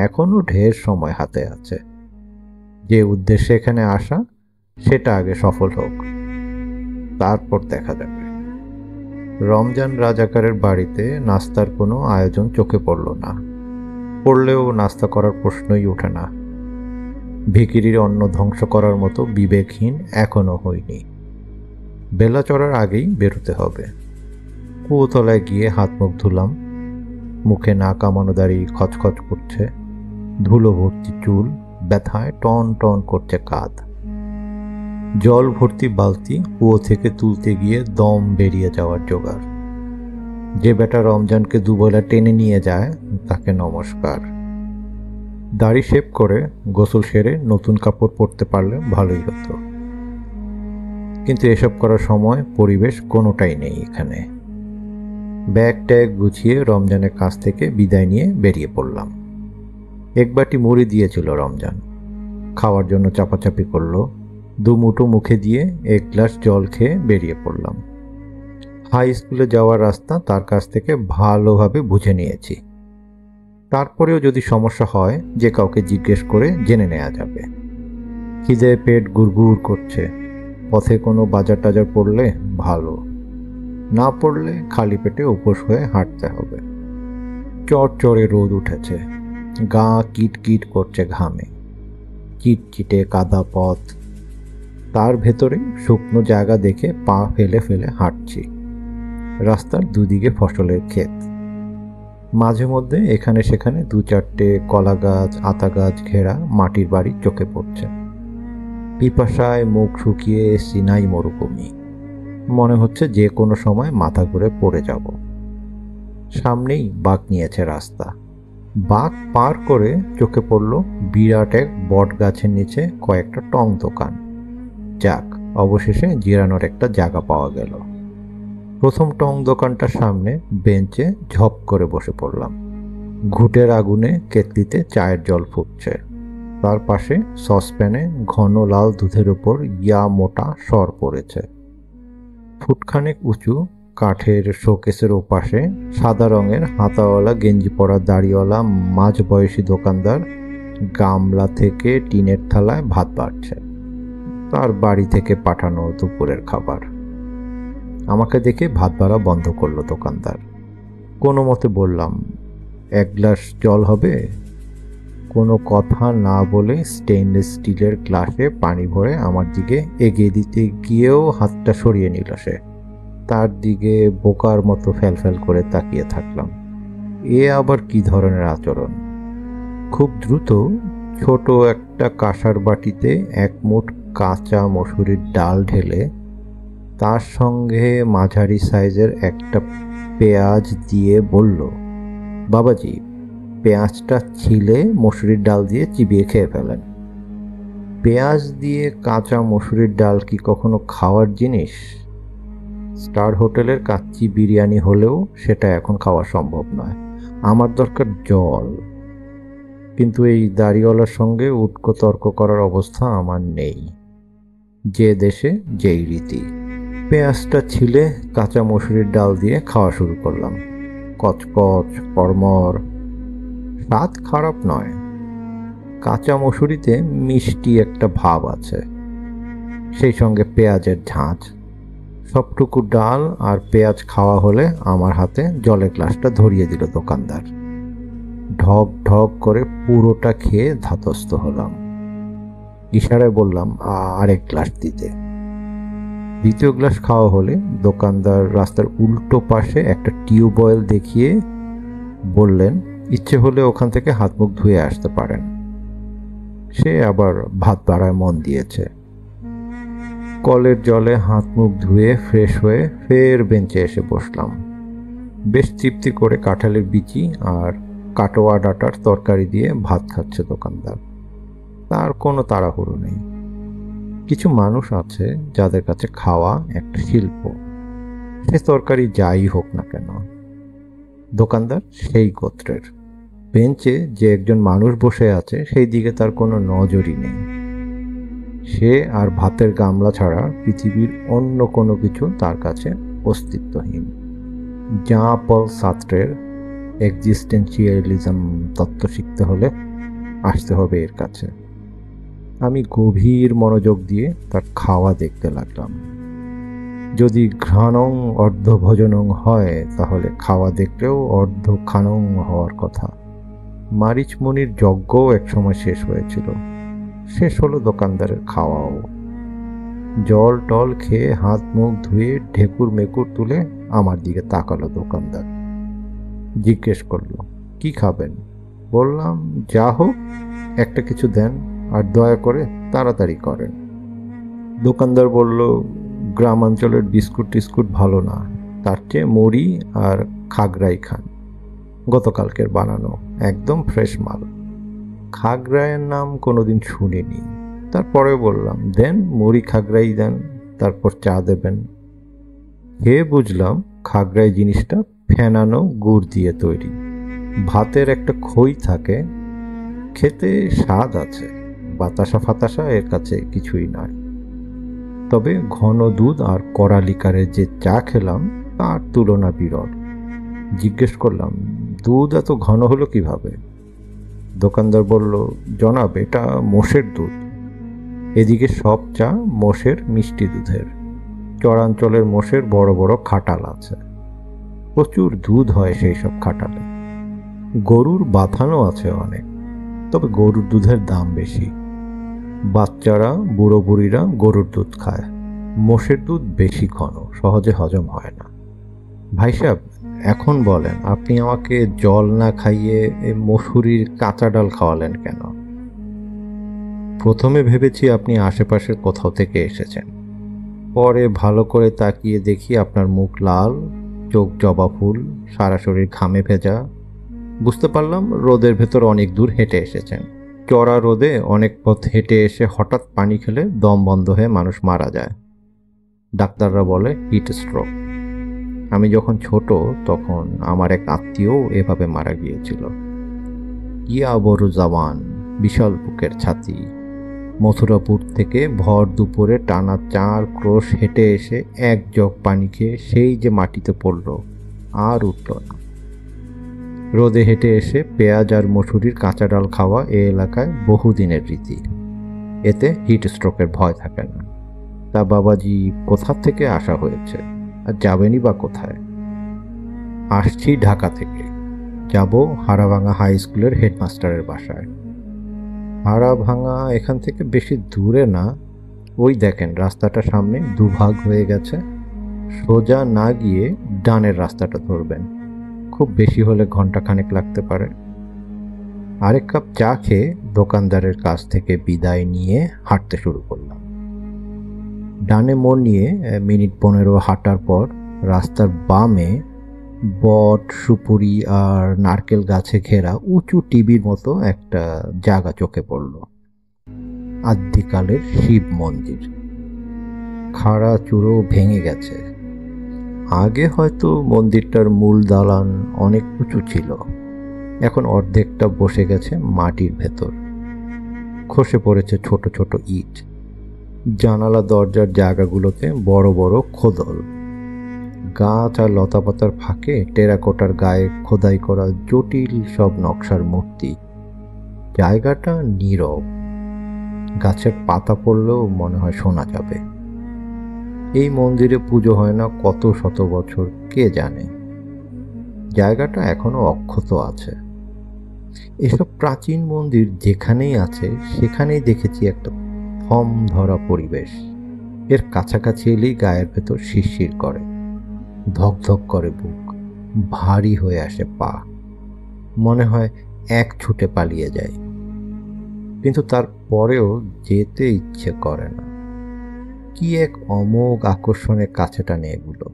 এখনো ঢের সময় হাতে আছে। যে উদ্দেশ্যে এখানে আসা সেটা আগে সফল হোক, তারপর দেখা যাবে। রমজান রাজাকারের বাড়িতে নাস্তার কোনো আয়োজন চোখে পড়ল না, পড়লেও নাস্তা করার প্রশ্নই ওঠে না। ভিখিরির অন্ন ধ্বংস করার মতো বিবেকহীন এখনো হয়নি। বেলা চড়ার আগেই বেরোতে হবে। কুয়োতলায় গিয়ে হাত মুখ ধুলাম। মুখে না কামানো দাড়ি খচখচ করছে, ধুলো ভর্তি চুল ব্যথায় টন টন করছে কাঁধ। জল ভর্তি বালতি কুয়ো থেকে তুলতে গিয়ে দম বেরিয়ে যাওয়ার জোগাড়। যে বেটা রমজানকে দুবেলা টেনে নিয়ে যায় তাকে নমস্কার। দাড়ি শেভ করে গোসল সেরে নতুন কাপড় পরতে পারলে ভালোই হতো, কিন্তু এসব করার সময় পরিবেশ কোনোটাই নেই এখানে। ব্যাগ ট্যাগ গুছিয়ে রমজানের কাছ থেকে বিদায় নিয়ে বেরিয়ে পড়লাম। এক বাটি মুড়ি দিয়েছিল রমজান, খাওয়ার জন্য চাপাচাপি করলো। 2 মুঠো মুখে দিয়ে 1 গ্লাস জল খেয়ে বেরিয়ে পড়লাম। হাই স্কুলে যাওয়ার রাস্তা তার কাছ থেকে ভালোভাবে বুঝে নিয়েছি। তারপরেও যদি সমস্যা হয় যে কাউকে জিজ্ঞেস করে জেনে নেওয়া যাবে। খিদে পেট গুড়গুড় করছে, পথে কোনো বাজার টাজার পড়লে ভালো, না পড়লে খালি পেটে উপোস হয়ে হাঁটতে হবে। চড়চড়ে রোদ উঠেছে, গা কিট কিট করছে ঘামে, চিটচিটে কাদা পথ, তার ভেতরে শুকনো জায়গা দেখে পা ফেলে ফেলে হাঁটছি। রাস্তার দুদিকে ফসলের ক্ষেত, মাঝে মধ্যে এখানে সেখানে 2-4টে কলা গাছ আতা গাছ ঘেরা মাটির বাড়ি চোখে পড়ছে। পিপাসায় মুখ শুকিয়ে সিনাই মরুভূমি, মনে হচ্ছে যে কোনো সময় মাথা ঘুরে পড়ে যাব। সামনেই বাঁক নিয়েছে রাস্তা। বাঁক পার করে চোখে পড়ল বিরাট এক বট গাছের নিচে কয়েকটা টং দোকান। যাক, অবশেষে জিরানোর একটা জায়গা পাওয়া গেল। প্রথম টং দোকানটার সামনে বেঞ্চে ঝপ করে বসে পড়লাম। ঘুঁটের আগুনে কেতলিতে চায়ের জল ফুটছে, তার পাশে সসপ্যানে ঘন লাল দুধের উপর ইয়া মোটা সর পড়েছে। ফুটখানেক উঁচু কাঠের শোকেসের ওপাশে সাদা রঙের হাতাওয়ালা গেঞ্জি পরা দাড়িওয়ালা মাঝবয়সী দোকানদার গামলা থেকে টিনের থালায় ভাত বাড়ছে, তার বাড়ি থেকে পাঠানো দুপুরের খাবার। আমাকে দেখে ভাত বাড়া বন্ধ করলো দোকানদার। কোনো মতে বললাম, 1 গ্লাস জল হবে? কোনো কথা না বলে স্টেইনলেস স্টিলের গ্লাসে পানি ভরে আমার দিকে এগিয়ে দিতে গিয়েও হাতটা সরিয়ে নিল সে। তার দিকে বোকার মতো ফ্যালফ্যাল করে তাকিয়ে থাকলাম। এ আবার কি ধরনের আচরণ? খুব দ্রুত ছোট একটা কাঁসার বাটিতে এক মুঠ কাঁচা মসুরির ডাল ঢেলে তার সঙ্গে মাঝারি সাইজের একটা পেঁয়াজ দিয়ে বলল, বাবাজি, পেঁয়াজটা ছিলে মসুরির ডাল দিয়ে চিবিয়ে খেয়ে ফেলেন। পেঁয়াজ দিয়ে কাঁচা মসুরির ডাল কি কখনো খাওয়ার জিনিস? স্টার হোটেলের কাচ্চি বিরিয়ানি হলেও সেটা এখন খাওয়া সম্ভব নয়। আমার দরকার জল। কিন্তু এই দাড়িওয়ালার সঙ্গে উটকো তর্ক করার অবস্থা আমার নেই। যে দেশে যেই রীতি। পেঁয়াজটা ছিলে কাঁচা মসুরির ডাল দিয়ে খাওয়া শুরু করলাম। কচকচ কড়মড়, স্বাদ খারাপ নয়। কাঁচা মসুরিতে মিষ্টি একটা ভাব আছে, সেই সঙ্গে পেঁয়াজের ঝাঁঝ। সবটুকু ডাল আর পেঁয়াজ খাওয়া হলে আমার হাতে জলের গ্লাসটা ধরিয়ে দিল দোকানদার। ঢক ঢক করে পুরোটা খেয়ে ধাতস্থ হলাম। ইশারায় বললাম আরেক গ্লাস দিতে। দ্বিতীয় গ্লাস খাওয়া হলে দোকানদার রাস্তার উল্টো পাশে একটা টিউবওয়েল দেখিয়ে বললেন, ইচ্ছে হলে ওখান থেকে হাত মুখ ধুয়ে আসতে পারেন। সে আবার ভাত বাড়ায় মন দিয়েছে। কলের জলে হাত মুখ ধুয়ে ফ্রেশ হয়ে ফের বেঞ্চে এসে বসলাম। বেশ তৃপ্তি করে কাঁঠালের বিচি আর কাটোয়া ডাঁটার তরকারি দিয়ে ভাত খাচ্ছে দোকানদার। তার কোনো তাড়াহুড়ো নেই। কিছু মানুষ আছে যাদের কাছে খাওয়া একটা শিল্প, সে তরকারি যাই হোক না কেন। দোকানদার সেই গোত্রের। বেঞ্চে যে একজন মানুষ বসে আছে সেই দিকে তার কোনো নজরই নেই। সে আর ভাতের গামলা ছাড়া পৃথিবীর অন্য কোনো কিছু তার কাছে অস্তিত্বহীন। জাঁ পল সার্ত্রের এক্সিস্টেন্সিয়ালিজম তত্ত্ব শিখতে হলে আসতে হবে এর কাছে। আমি গভীর মনোযোগ দিয়ে তার খাওয়া দেখতে লাগলাম। যদি ঘ্রাণং অর্ধভোজনং হয় তাহলে খাওয়া দেখলেও অর্ধখানং হওয়ার কথা। মারিচমণির যজ্ঞও একসময় শেষ হয়েছিল। শেষ হলো দোকানদারের খাওয়াও। জল টল খেয়ে হাত মুখ ধুয়ে ঢেকুর মেকুর তুলে আমার দিকে তাকালো দোকানদার। জিজ্ঞেস করলো, কি খাবেন? বললাম, যা হোক একটা কিছু দেন, আর দয়া করে তাড়াতাড়ি করেন। দোকানদার বলল, গ্রামাঞ্চলের বিস্কুট টিস্কুট ভালো না, তার চেয়ে মুড়ি আর খাগড়াই খান, গতকালকের বানানো, একদম ফ্রেশ মাল। খাগড়াইয়ের নাম কোনোদিন শুনিনি। তারপরে বললাম, দেন মুড়ি খাগড়াই দেন, তারপর চা দেবেন। খেয়ে বুঝলাম খাগড়াই জিনিসটা ফেনানো গুড় দিয়ে তৈরি। ভাতের একটা খই থাকে, খেতে স্বাদ আছে। বাতাসা ফাতাসা এর কাছে কিছুই নয়। তবে ঘন দুধ আর কড়া লিকারের যে চা খেলাম তার তুলনা বিরল। জিজ্ঞেস করলাম, দুধ এত ঘন হলো কিভাবে? দোকানদার বলল, জনাব, এটা মোষের দুধ। এদিকে সব চা মোষের মিষ্টি দুধের। চরাঞ্চলের মোষের বড় বড় খাটাল আছে, প্রচুর দুধ হয় সেই সব খাটালে। গরুর বাথানও আছে অনেক, তবে গরুর দুধের দাম বেশি। বাচ্চারা বুড়ো বুড়িরা গরুর দুধ খায়। মোষের দুধ বেশি ঘন, সহজে হজম হয় না। ভাই সাহেব, এখন বলেন, আপনি আমাকে জল না খাইয়ে মসুরির কাঁচা ডাল খাওয়ালেন কেন? প্রথমে ভেবেছি আপনি আশেপাশের কোথাও থেকে এসেছেন। পরে ভালো করে তাকিয়ে দেখি আপনার মুখ লাল, চোখ জবা ফুল, সারা শরীর ঘামে ভেজা। বুঝতে পারলাম রোদের ভেতর অনেক দূর হেঁটে এসেছেন। চড়া রোদে অনেক পথ হেঁটে এসে হঠাৎ পানি খেলে দম বন্ধ হয়ে মানুষ মারা যায়। ডাক্তাররা বলে হিট স্ট্রোক। আমি যখন ছোট তখন আমার এক আত্মীয় এভাবে মারা গিয়েছিল। ইয়া বড় জওয়ান, বিশাল বুকের ছাতি। মথুরাপুর থেকে ভর দুপুরে টানা 4 ক্রোশ হেঁটে এসে এক জগ পানি খেয়ে সেই যে মাটিতে পড়ল, আর উঠল না। রোদে হেঁটে এসে পেঁয়াজ আর মসুরির কাঁচা ডাল খাওয়া এ এলাকায় বহুদিনের রীতি। এতে হিট স্ট্রোকের ভয় থাকে না। তা বাবাজি, কোথা থেকে আসা হয়েছে, আর যাবেনই বা কোথায়? আসছি ঢাকা থেকে, যাব হাড়াভাঙা হাই স্কুলের হেডমাস্টারের বাসায়। হাড়াভাঙা এখান থেকে বেশি দূরে না, ওই দেখেন রাস্তাটা সামনে দুভাগ হয়ে গেছে। সোজা না গিয়ে ডানের রাস্তাটা ধরবেন, খুব বেশি হলে ঘন্টাখানেক লাগতে পারে। আরেক কাপ চা খেয়ে দোকানদারের কাছ থেকে বিদায় নিয়ে হাঁটতে শুরু করলাম। ডানে মোড় নিয়ে মিনিট 15 হাঁটার পর রাস্তার বামে বট, সুপুরি আর নারকেল গাছে ঘেরা উঁচু টিভির মতো একটা জায়গা চোখে পড়ল। আদ্যিকালের শিব মন্দির, খাড়া চূড়ো ভেঙে গেছে। আগে হয়তো মন্দিরটার মূল দালান অনেক উঁচু ছিল, এখন অর্ধেকটা বসে গেছে মাটির ভেতর। খসে পড়েছে ছোট ছোট ইট। জানালা দরজার জায়গাগুলোতে বড় বড় খোদল। গাছ আর লতাপাতার ফাঁকে টেরাকোটার গায়ে খোদাই করা জটিল সব নকশার মূর্তি। জায়গাটা নীরব, গাছের পাতা পড়লেও মনে হয় শোনা যাবে। এই মন্দিরে পুজো হয় না কত শত বছর কে জানে। জায়গাটা এখনো অক্ষত আছে। এসব প্রাচীন মন্দির যেখানেই আছে সেখানেই দেখেছি একটা থম ধরা পরিবেশ। এর কাছাকাছি এলেই গায়ের ভেতর শিরশির করে, ধকধক করে বুক, ভারী হয়ে আসে পা, মনে হয় এক ছুটে পালিয়ে যায়। কিন্তু তারপরেও যেতে ইচ্ছে করে না। কি এক অমোঘ আকর্ষণের কাছে টানে এগুলো।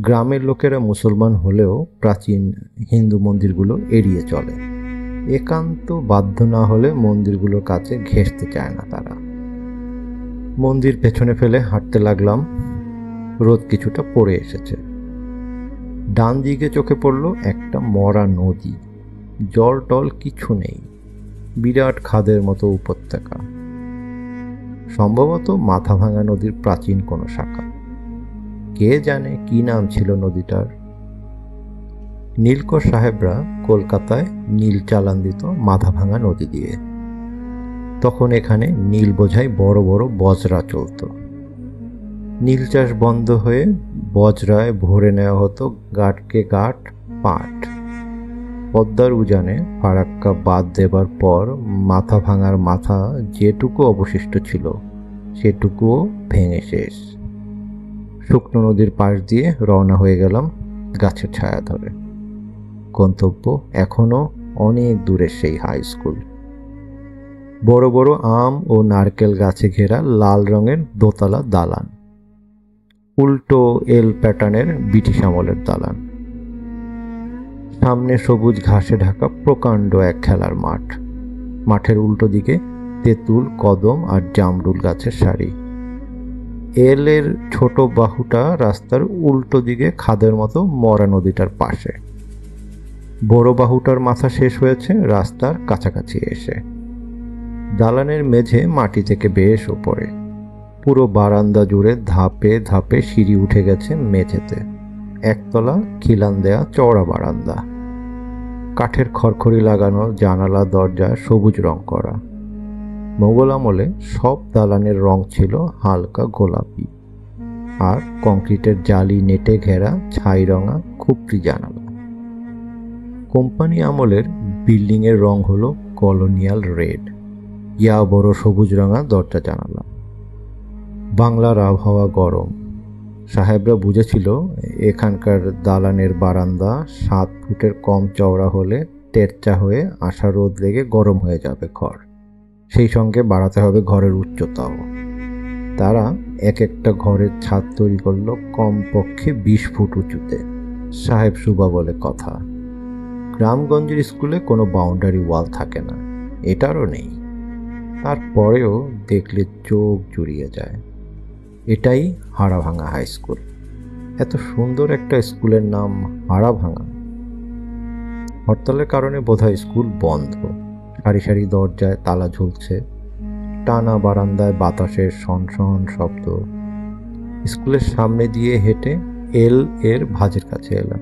গ্রামের লোকেরা মুসলমান হলেও প্রাচীন হিন্দু মন্দিরগুলো এড়িয়ে চলে। একান্ত বাধ্য না হলে মন্দিরগুলোর কাছে ঘেঁষতে চায় না তারা। মন্দির পেছনে ফেলে হাঁটতে লাগলাম। রোদ কিছুটা পড়ে এসেছে। ডান দিকে চোখে পড়ল একটা মরা নদী। জল টল কিছু নেই, বিরাট খাদের মতো উপত্যকা। সম্ভবত মাথাভাঙা নদীর প্রাচীন কোনো শাখা। কে জানে কি নাম ছিল নদীটার। নীলকর সাহেবরা কলকাতায় নীল চালান দিত মাথাভাঙা নদী দিয়ে। তখন এখানে নীল বোঝাই বড় বড় বজরা চলত। নীল চাষ বন্ধ হয়ে বজরায় ভরে নেওয়া হতো গাঁটকে গাঁট পাট। পদ্মার উজানে ফারাক্কা বাঁধ দেবার পর মাথা ভাঙার মাথা যেটুকু অবশিষ্ট ছিল সেটুকুও ভেঙে শেষ। শুকনো নদীর পাশ দিয়ে রওনা হয়ে গেলাম গাছের ছায়া ধরে। গন্তব্য এখনো অনেক দূরের সেই হাই স্কুল। বড় বড় আম ও নারকেল গাছে ঘেরা লাল রঙের দোতলা দালান, উল্টো এল প্যাটার্নের ব্রিটিশ আমলের দালান। সামনে সবুজ ঘাসে ঢাকা প্রকাণ্ড এক খেলার মাঠ। মাঠের উল্টো দিকে তেঁতুল, কদম আর জামরুল গাছের সারি। এলের ছোট বাহুটা রাস্তার উল্টো দিকে খাদের মতো মরা নদীটার পাশে। বড় বাহুটার মাথা শেষ হয়েছে রাস্তার কাছাকাছি এসে। দালানের মেঝে মাটি থেকে বেশ ওপরে। পুরো বারান্দা জুড়ে ধাপে ধাপে সিঁড়ি উঠে গেছে মেঝেতে। একতলা খিলান দেয়া চওড়া বারান্দা। কাঠের খড়খড়ি লাগানো জানালা দরজা সবুজ রং করা। মোগল আমলে সব দালানের রং ছিল হালকা গোলাপি, আর কংক্রিটের জালি নেটে ঘেরা ছাই রঙা খুপড়ি জানালা। কোম্পানি আমলের বিল্ডিংয়ের রং হলো কলোনিয়াল রেড, ইয়া বড় সবুজ রঙা দরজা জানালা। বাংলার আবহাওয়া গরম। সাহেবরা বুঝেছিল এখানকার দালানের বারান্দা 7 ফুটের কম চওড়া হলে তেরচা হয়ে আসা রোদ লেগে গরম হয়ে যাবে ঘর। সেই সঙ্গে বাড়াতে হবে ঘরের উচ্চতাও। তারা এক একটা ঘরের ছাদ তৈরি করলো কমপক্ষে 20 ফুট উঁচুতে। সাহেব সুবা বলে কথা। গ্রামগঞ্জের স্কুলে কোনো বাউন্ডারি ওয়াল থাকে না, এটারও নেই। তারপরেও দেখলে চোখ জুড়িয়ে যায়। এটাই হাড়াভাঙা হাই স্কুল। এত সুন্দর একটা স্কুলের নাম হাড়াভাঙা। হরতালের কারণে বোধহয় স্কুল বন্ধ। সারি সারি দরজায় তালা ঝুলছে, টানা বারান্দায় বাতাসের সনসন শব্দ। স্কুলের সামনে দিয়ে হেঁটে এল এর ভাঁজের কাছে এলাম।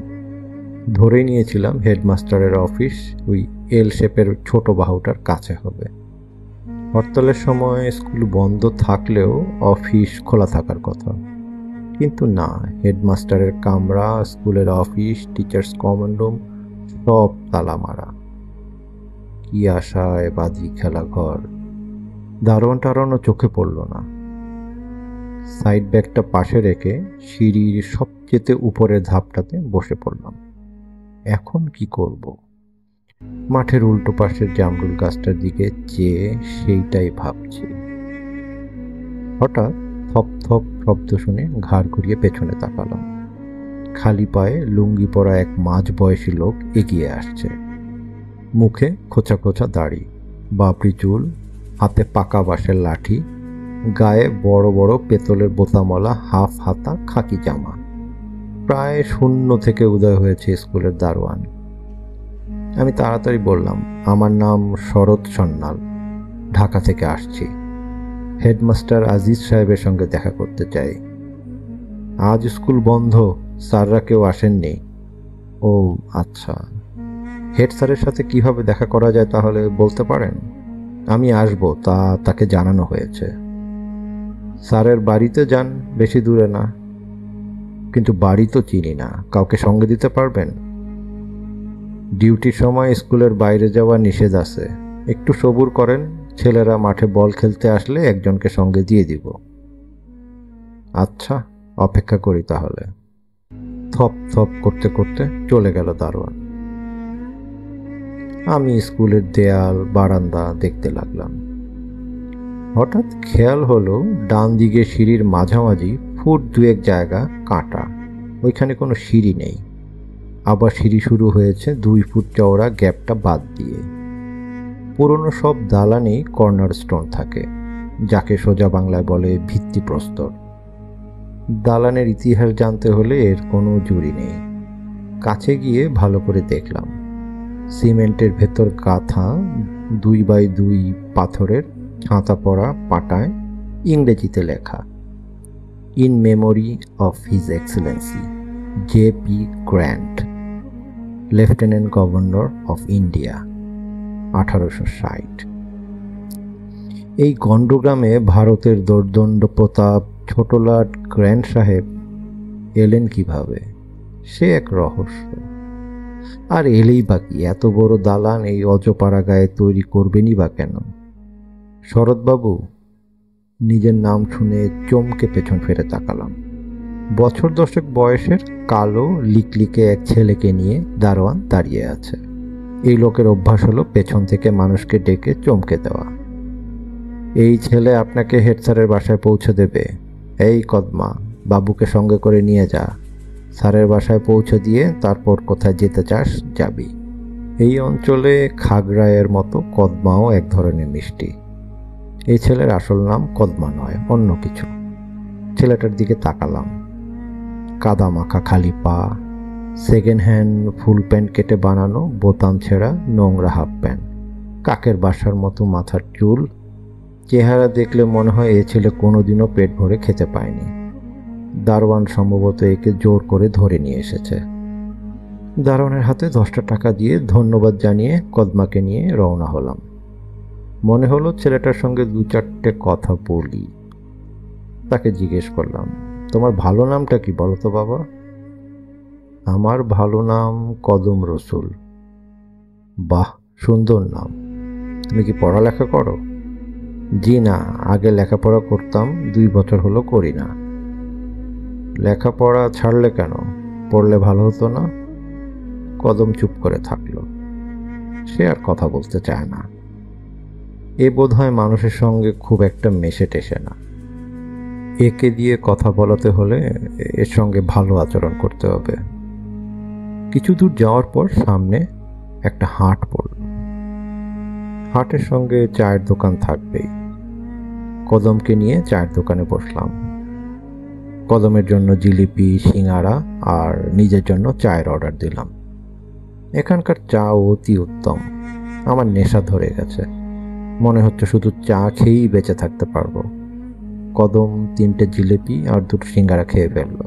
ধরে নিয়েছিলাম হেডমাস্টারের অফিস ওই এল শেপের ছোট বাহুটার কাছে হবে। হরতালের সময় স্কুল বন্ধ থাকলেও অফিস খোলা থাকার কথা, কিন্তু না। হেডমাস্টারের কামরা, স্কুলের অফিস, টিচার্স কমন রুম সব তালা মারা। কি আশায় বাজি খেলা ঘর। দারোয়ান টারোয়ানও চোখে পড়ল না। সাইড ব্যাগটা পাশে রেখে সিঁড়ির সবচেয়ে উপরের ধাপটাতে বসে পড়লাম। এখন কি করব? মাঠের উল্টো পাশের জামরুল গাছটার দিকে চেয়ে সেইটাই ভাবছি। হঠাৎ থপ থপ শব্দ শুনে ঘাড় ঘুরিয়ে পেছনে তাকালাম। খালি পায়ে লুঙ্গি পরা এক মাঝ বয়সী লোক এগিয়ে আসছে। মুখে খোঁচা খোঁচা দাড়ি, বাবরি চুল, হাতে পাকা বাঁশের লাঠি, গায়ে বড় বড় পেতলের বোতামওয়ালা হাফ হাতা খাকি জামা। প্রায় শূন্য থেকে উদয় হয়েছে স্কুলের দারোয়ান। আমি তাড়াতাড়ি বললাম, আমার নাম শরৎ সন্ন্যাল, ঢাকা থেকে আসছি। হেডমাস্টার আজিজ সাহেবের সঙ্গে দেখা করতে চাই। আজ স্কুল বন্ধ, স্যাররা কেউ আসেননি। ও আচ্ছা, হেড স্যারের সাথে কিভাবে দেখা করা যায় তাহলে বলতে পারেন? আমি আসব, তাকে জানানো হয়েছে। স্যারের বাড়িতে যান, বেশি দূরে না। কিন্তু বাড়ি তো চিনি না, কাউকে সঙ্গে দিতে পারবেন? ডিউটির সময় স্কুলের বাইরে যাওয়া নিষেধ আছে। একটু সবুর করেন, ছেলেরা মাঠে বল খেলতে আসলে একজনকে সঙ্গে দিয়ে দিব। আচ্ছা, অপেক্ষা করি তাহলে। থপ থপ করতে করতে চলে গেল দারোয়ান। আমি স্কুলের দেয়াল বারান্দা দেখতে লাগলাম। হঠাৎ খেয়াল হলো ডান দিকে সিঁড়ির মাঝামাঝি ফুট দুয়েক জায়গা কাটা, ওইখানে কোনো সিঁড়ি নেই। আবার সিঁড়ি শুরু হয়েছে 2 ফুট চওড়া গ্যাপটা বাদ দিয়ে। পুরনো সব দালানেই কর্নার স্টোন থাকে, যাকে সোজা বাংলায় বলে ভিত্তিপ্রস্তর। দালানের ইতিহাস জানতে হলে এর কোনো জুড়ি নেই। কাছে গিয়ে ভালো করে দেখলাম, সিমেন্টের ভেতর গাঁথা 2 বাই 2 পাথরের ছাঁচা পড়া পাটায় ইংরেজিতে লেখা, in memory of his Excellency JP. Grant, lieutenant governor of India, 1860। এই গণ্ডগ্রামে ভারতের দোর্দণ্ড প্রতাপ ছোটলাট গ্র্যান্ট সাহেব এলেন কিভাবে, সে এক রহস্য। আর এলেই বাকি, এত বড় দালান এই অজপাড়া গায়ে তৈরি করবেনই বা কেন? শরৎবাবু, নিজের নাম শুনে চমকে পেছন ফিরে তাকালাম। বছর 10 বয়সের কালো লিকলিকে এক ছেলেকে নিয়ে দারোয়ান দাঁড়িয়ে আছে। এই লোকের অভ্যাস হলো পেছন থেকে মানুষকে ডেকে চমকে দেওয়া। এই ছেলে আপনাকে হেড স্যারের বাসায় পৌঁছে দেবে। এই কদমা, বাবুকে সঙ্গে করে নিয়ে যা। স্যারের বাসায় পৌঁছে দিয়ে তারপর কোথায় যেতে চাস যাবি। এই অঞ্চলে খাগড়ায়ের মতো কদমাও এক ধরনের মিষ্টি। এই ছেলের আসল নাম কদমা নয়, অন্য কিছু। ছেলেটার দিকে তাকালাম। কাদা মাখা খালি পা, সেকেন্ড হ্যান্ড ফুল প্যান্ট কেটে বানানো বোতাম ছেঁড়া নোংরা হাফ প্যান্ট, কাকের বাসার মতো মাথার চুল। চেহারা দেখলে মনে হয় এ ছেলে কোনোদিনও পেট ভরে খেতে পায়নি। দারোয়ান সম্ভবত একে জোর করে ধরে নিয়ে এসেছে। দারোয়ানের হাতে 10টা টাকা দিয়ে ধন্যবাদ জানিয়ে কদমাকে নিয়ে রওনা হলাম। মনে হলো ছেলেটার সঙ্গে 2-4টে কথা বলি। তাকে জিজ্ঞেস করলাম, তোমার ভালো নামটা কি বলো তো বাবা? আমার ভালো নাম কদম রসুল। বাহ, সুন্দর নাম। তুমি কি পড়ালেখা করো? জি না, আগে লেখাপড়া করতাম, 2 বছর হলো করি না। লেখাপড়া ছাড়লে কেন? পড়লে ভালো হতো না? কদম চুপ করে থাকলো। সে আর কথা বলতে চায় না। এ বোধহয় মানুষের সঙ্গে খুব একটা মেশে টেশে না। একে দিয়ে কথা বলাতে হলে এর সঙ্গে ভালো আচরণ করতে হবে। কিছু দূর যাওয়ার পর সামনে একটা হাট পড়ল। হাটের সঙ্গে চায়ের দোকান থাকবেই। কদমকে নিয়ে চায়ের দোকানে বসলাম। কদমের জন্য জিলিপি, সিঙ্গারা আর নিজের জন্য চায়ের অর্ডার দিলাম। এখানকার চা অতি উত্তম। আমার নেশা ধরে গেছে, মনে হচ্ছে শুধু চা খেয়েই বেঁচে থাকতে পারবো। কদম 3টে জিলিপি আর 2টো সিঙ্গারা খেয়ে ফেলল।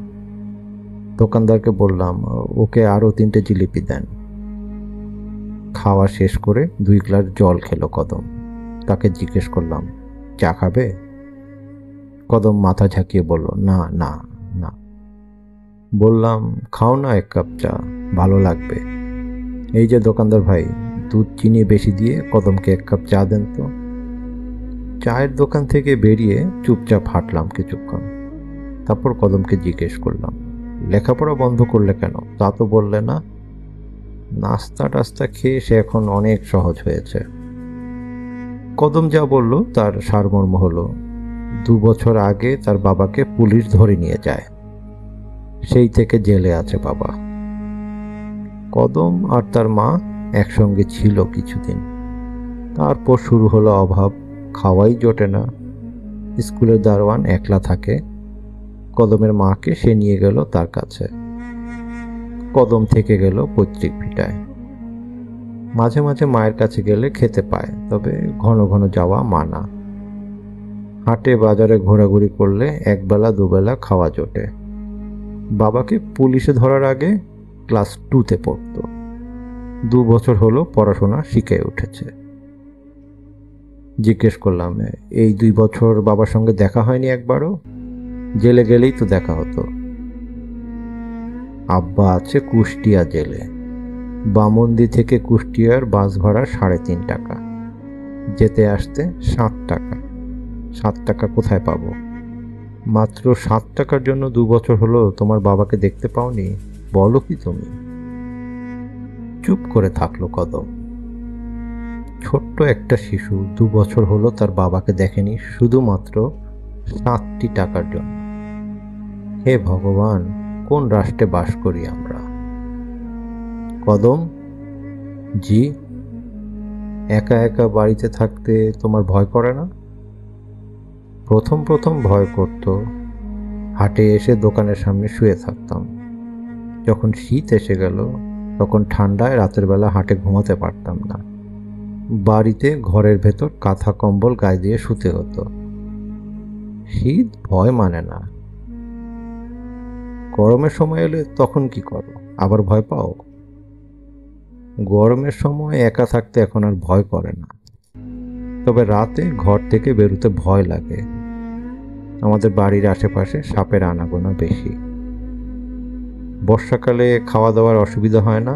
দোকানদারকে বললাম, ওকে আরও 3টে জিলিপি দেন। খাওয়া শেষ করে 2 গ্লাস জল খেলো কদম। তাকে জিজ্ঞেস করলাম, চা খাবে? কদম মাথা ঝাঁকিয়ে বলল, না না না। বললাম, খাও না 1 কাপ চা, ভালো লাগবে। এই যে দোকানদার ভাই, দুধ চিনি বেশি দিয়ে কদমকে 1 কাপ চা দেন তো। চায়ের দোকান থেকে বেরিয়ে চুপচাপ হাঁটলাম কিছুক্ষণ। তারপর কদমকে জিজ্ঞেস করলাম, লেখাপড়া বন্ধ করলে কেন? তা তো বললে না। নাস্তা টাস্তা খেয়ে সে এখন অনেক সহজ হয়েছে। কদম যা বলল তার সারমর্ম হলো, 2 বছর আগে তার বাবাকে পুলিশ ধরে নিয়ে যায়, সেই থেকে জেলে আছে বাবা। কদম আর তার মা একসঙ্গে ছিল কিছুদিন, তারপর শুরু হলো অভাব, খাওয়াই জোটে না। স্কুলের দারোয়ান একলা থাকে, কদমের মাকে সে নিয়ে গেল তার কাছে। কদম থেকে গেল পৈতৃক ভিটায়। মাঝে মাঝে মায়ের কাছে গেলে খেতে পায়, তবে ঘন ঘন যাওয়া মানা। হাটে বাজারে ঘোরাঘুরি করলে একবেলা দুবেলা খাওয়া জোটে। বাবাকে পুলিশে ধরার আগে ক্লাস 2তে পড়তো। 2 বছর হলো পড়াশোনা শিখে উঠেছে। জিজ্ঞেস করলাম, এই 2 বছর বাবার সঙ্গে দেখা হয়নি একবারও? জেলে গেলেই তো দেখা হতো। আব্বা আছে কুষ্টিয়া জেলে। বামন্দি থেকে কুষ্টিয়ার বাস ভাড়া 3.5 টাকা, যেতে আসতে 7 টাকা। 7 টাকা কোথায় পাবো? মাত্র 7 টাকার জন্য 2 বছর হলো তোমার বাবাকে দেখতে পাওনি? বলো কি তুমি? চুপ করে থাকলো কদম। ছোট্ট একটা শিশু 2 বছর হলো তার বাবাকে দেখেনি শুধুমাত্র 7টি টাকার জন্য। হে ভগবান, কোন রাষ্ট্রে বাস করি আমরা? কদম, জি। একা একা বাড়িতে থাকতে তোমার ভয় করে না? প্রথম প্রথম ভয় করত। হাটে এসে দোকানের সামনে শুয়ে থাকতাম। যখন শীত এসে গেল তখন ঠান্ডায় রাতের বেলা হাটে ঘুমাতে পারতাম না। বাড়িতে ঘরের ভেতর কাঁথা কম্বল গায়ে দিয়ে শুতে হতো। শীত ভয় মানে না। গরমের সময় এলে তখন কি করো? আবার ভয় পাও? গরমের সময় একা থাকতে এখন আর ভয় করে না, তবে রাতে ঘর থেকে বেরোতে ভয় লাগে। আমাদের বাড়ির আশেপাশে সাপের আনাগোনা বেশি। বর্ষাকালে খাওয়া দাওয়ার অসুবিধা হয় না?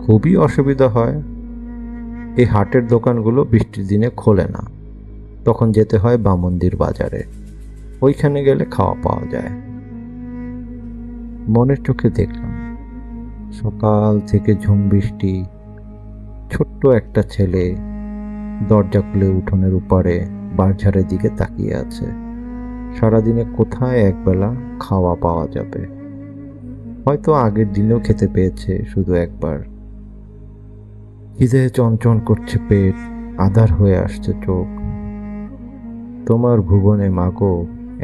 খুবই অসুবিধা হয়। এই হাটের দোকানগুলো বৃষ্টির দিনে খোলে না, তখন যেতে হয় বামন্দির বাজারে। ওইখানে গেলে খাওয়া পাওয়া যায়। মনের চোখে দেখলাম সকাল থেকে ঝুম বৃষ্টি। ছোট্ট একটা ছেলে দরজা খুলে উঠোনের উপারে বাঁশঝাড়ের দিকে তাকিয়ে আছে। সারাদিনে কোথায় একবেলা খাওয়া পাওয়া যাবে? হয়তো আগের দিনেও খেতে পেয়েছে শুধু একবার। খিদে চনচন করছে পেট, আধার হয়ে আসছে চোখ। তোমার ভুবনে মাগো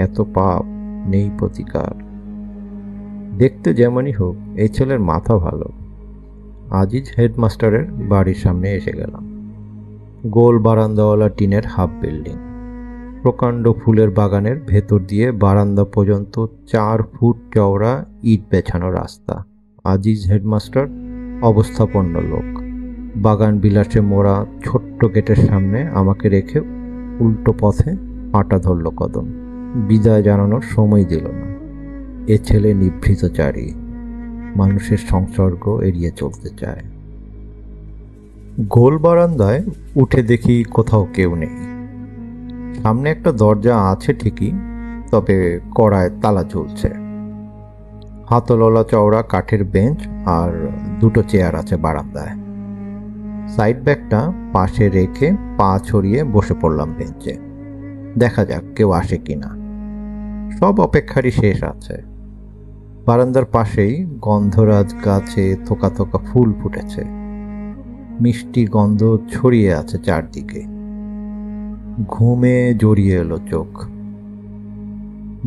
এত পাপ, নেই প্রতিকার। দেখতে যেমনই হোক এই ছেলের মাথা ভালো। আজিজ হেডমাস্টারের বাড়ির সামনে এসে গেলাম। গোল বারান্দাওয়ালা টিনের হাফ বিল্ডিং, প্রকাণ্ড ফুলের বাগানের ভেতর দিয়ে বারান্দা পর্যন্ত 4 ফুট চওড়া ইট বেছানো রাস্তা। আজিজ হেডমাস্টার অবস্থাপন্ন লোক। বাগান বিলাসে মোড়া ছোট্ট গেটের সামনে আমাকে রেখে উল্টো পথে হাঁটা ধরল কদম। বিদায় জানানোর সময় দিল না। এ ছেলে নিভৃতচারী, মানুষের সংসর্গ এড়িয়ে চলতে চায়। গোল বারান্দায় উঠে দেখি কোথাও কেউ নেই। সামনে একটা দরজা আছে ঠিকই, তবে কড়ায় তালা ঝুলছে। হাতলওয়ালা চওড়া কাঠের বেঞ্চ আর 2টো চেয়ার আছে বারান্দায়। সাইড ব্যাগটা পাশে রেখে পা ছড়িয়ে বসে পড়লাম বেঞ্চে। দেখা যাক কেউ আসে কিনা। সব অপেক্ষারই শেষ আছে। বারান্দার পাশেই গন্ধরাজ গাছে থোকা থোকা ফুল ফুটেছে। মিষ্টি গন্ধ ছড়িয়ে আছে চারদিকে। ঘুমে জড়িয়ে এলো চোখ।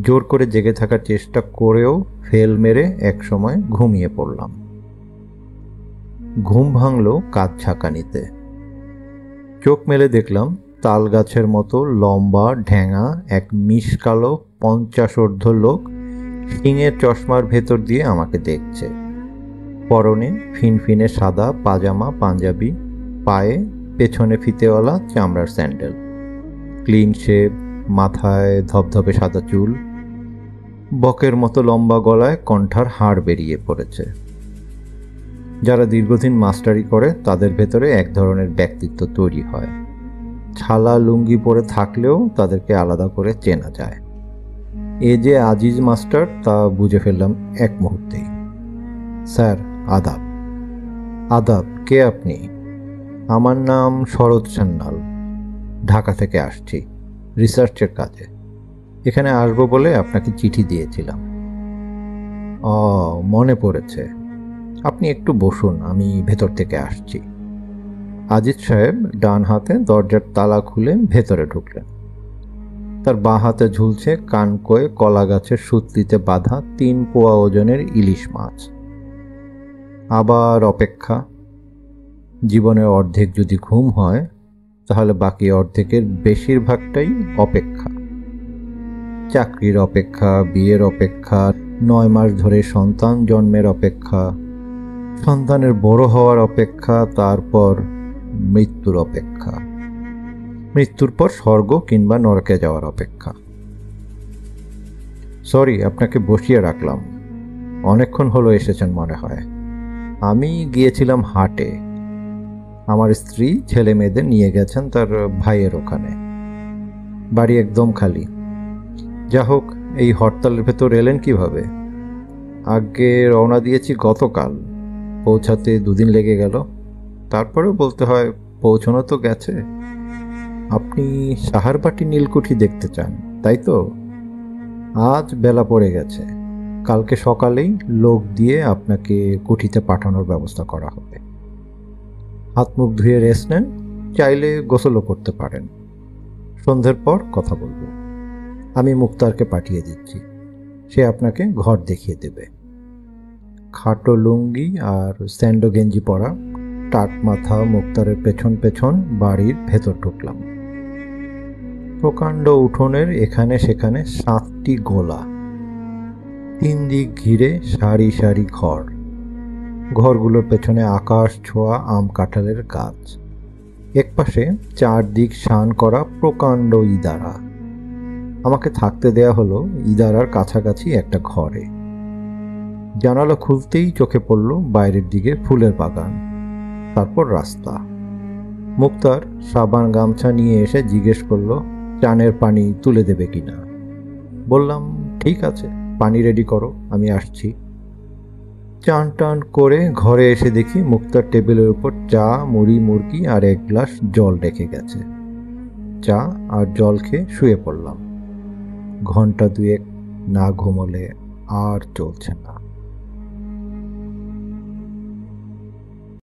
জোর করে জেগে থাকার চেষ্টা করেও ফেল মেরে একসময় ঘুমিয়ে পড়লাম। ঘুম ভাঙলো কাঁধ ঝাঁকানিতে। চোখ মেলে দেখলাম তাল গাছের মতো লম্বা ঢ্যাঙা এক মিশকালো 50 ঊর্ধ্ব লোক শিঙের চশমার ভেতর দিয়ে আমাকে দেখছে। পরনে ফিনফিনে সাদা পাজামা পাঞ্জাবি, পায়ে পেছনে ফিতেওয়ালা চামড়ার স্যান্ডেল, ক্লিন শেভ, মাথায় ধবধবে সাদা চুল, বকের মতো লম্বা গলায় কণ্ঠার হাড় বেরিয়ে পড়েছে। যারা দীর্ঘদিন মাস্টারি করে তাদের ভেতরে এক ধরনের ব্যক্তিত্ব তৈরি হয়। ছালা লুঙ্গি পরে থাকলেও তাদেরকে আলাদা করে চেনা যায়। এ যে আজিজ মাস্টার তা বুঝে ফেললাম এক মুহূর্তেই। স্যার, আদাব। আদাব, কে আপনি? আমার নাম শরৎ সান্যাল, ঢাকা থেকে আসছি রিসার্চের কাজে। এখানে আসবো বলে আপনাকে চিঠি দিয়েছিলাম। ও, মনে পড়েছে। আপনি একটু বসুন, আমি ভেতর থেকে আসছি। আজিজ সাহেব ডান হাতে দরজার তালা খুলে ভেতরে ঢুকলেন। তার বাঁ হাতে ঝুলছে কানকোয়ে কলা গাছের সুতলিতে বাঁধা 3 পোয়া ওজনের ইলিশ মাছ। আবার অপেক্ষা। জীবনের অর্ধেক যদি ঘুম হয়, তাহলে বাকি অর্ধেকের বেশিরভাগটাই অপেক্ষা। চাকরির অপেক্ষা, বিয়ের অপেক্ষা, 9 মাস ধরে সন্তান জন্মের অপেক্ষা, সন্তানের বড় হওয়ার অপেক্ষা, তারপর মৃত্যুর অপেক্ষা, মৃত্যুর পর স্বর্গ কিংবা নরকে যাওয়ার অপেক্ষা। সরি, আপনাকে বসিয়ে রাখলাম। অনেকক্ষণ হলো এসেছেন মনে হয়। আমি গিয়েছিলাম হাটে। আমার স্ত্রী ছেলে মেয়েদের নিয়ে গেছেন তার ভাইয়ের ওখানে। বাড়ি একদম খালি। যা হোক, এই হরতালের ভেতর এলেন কিভাবে? আগে রওনা দিয়েছি গতকাল, পৌঁছাতে 2 দিন লেগে গেল। তারপরেও বলতে হয় পৌঁছানো তো গেছে। আপনি সাহারবাটি নীলকুঠি দেখতে চান, তাই তো? আজ বেলা পড়ে গেছে। কালকে সকালেই লোক দিয়ে আপনাকে কুঠিতে পাঠানোর ব্যবস্থা করা হবে। হাত মুখ ধুয়ে রেস্ট নেন, চাইলে গোসলও করতে পারেন। সন্ধ্যের পর কথা বলবো। আমি মুক্তারকে পাঠিয়ে দিচ্ছি, সে আপনাকে ঘর দেখিয়ে দেবে। খাটো লুঙ্গি আর স্যান্ডো গেঞ্জি পরা, টাক মাথা মুক্তারের পেছন পেছন বাড়ির ভেতর ঢুকলাম। প্রকাণ্ড উঠোনের এখানে সেখানে 7টি গোলা, 3 দিক ঘিরে সারি সারি ঘর। ঘরগুলোর পেছনে আকাশ ছোঁয়া আম কাঁঠালের গাছ। একপাশে 4 দিক শান করা প্রকাণ্ড ইদারা। আমাকে থাকতে দেয়া হলো ইদারার কাছাকাছি একটা ঘরে। জানালা খুলতেই চোখে পড়ল বাইরের দিকে ফুলের বাগান, তারপর রাস্তা। মুক্তার সাবান গামছা নিয়ে এসে জিজ্ঞেস করলো চানের পানি তুলে দেবে কিনা। বললাম ঠিক আছে, পানি রেডি করো, আমি আসছি। চান টান করে ঘরে এসে দেখি মুক্তার টেবিলের উপর চা, মুড়ি, মুরগি আর 1 গ্লাস জল রেখে গেছে। চা আর জল খেয়ে শুয়ে পড়লাম। ঘন্টা 2 না ঘুমোলে আর চলছে না।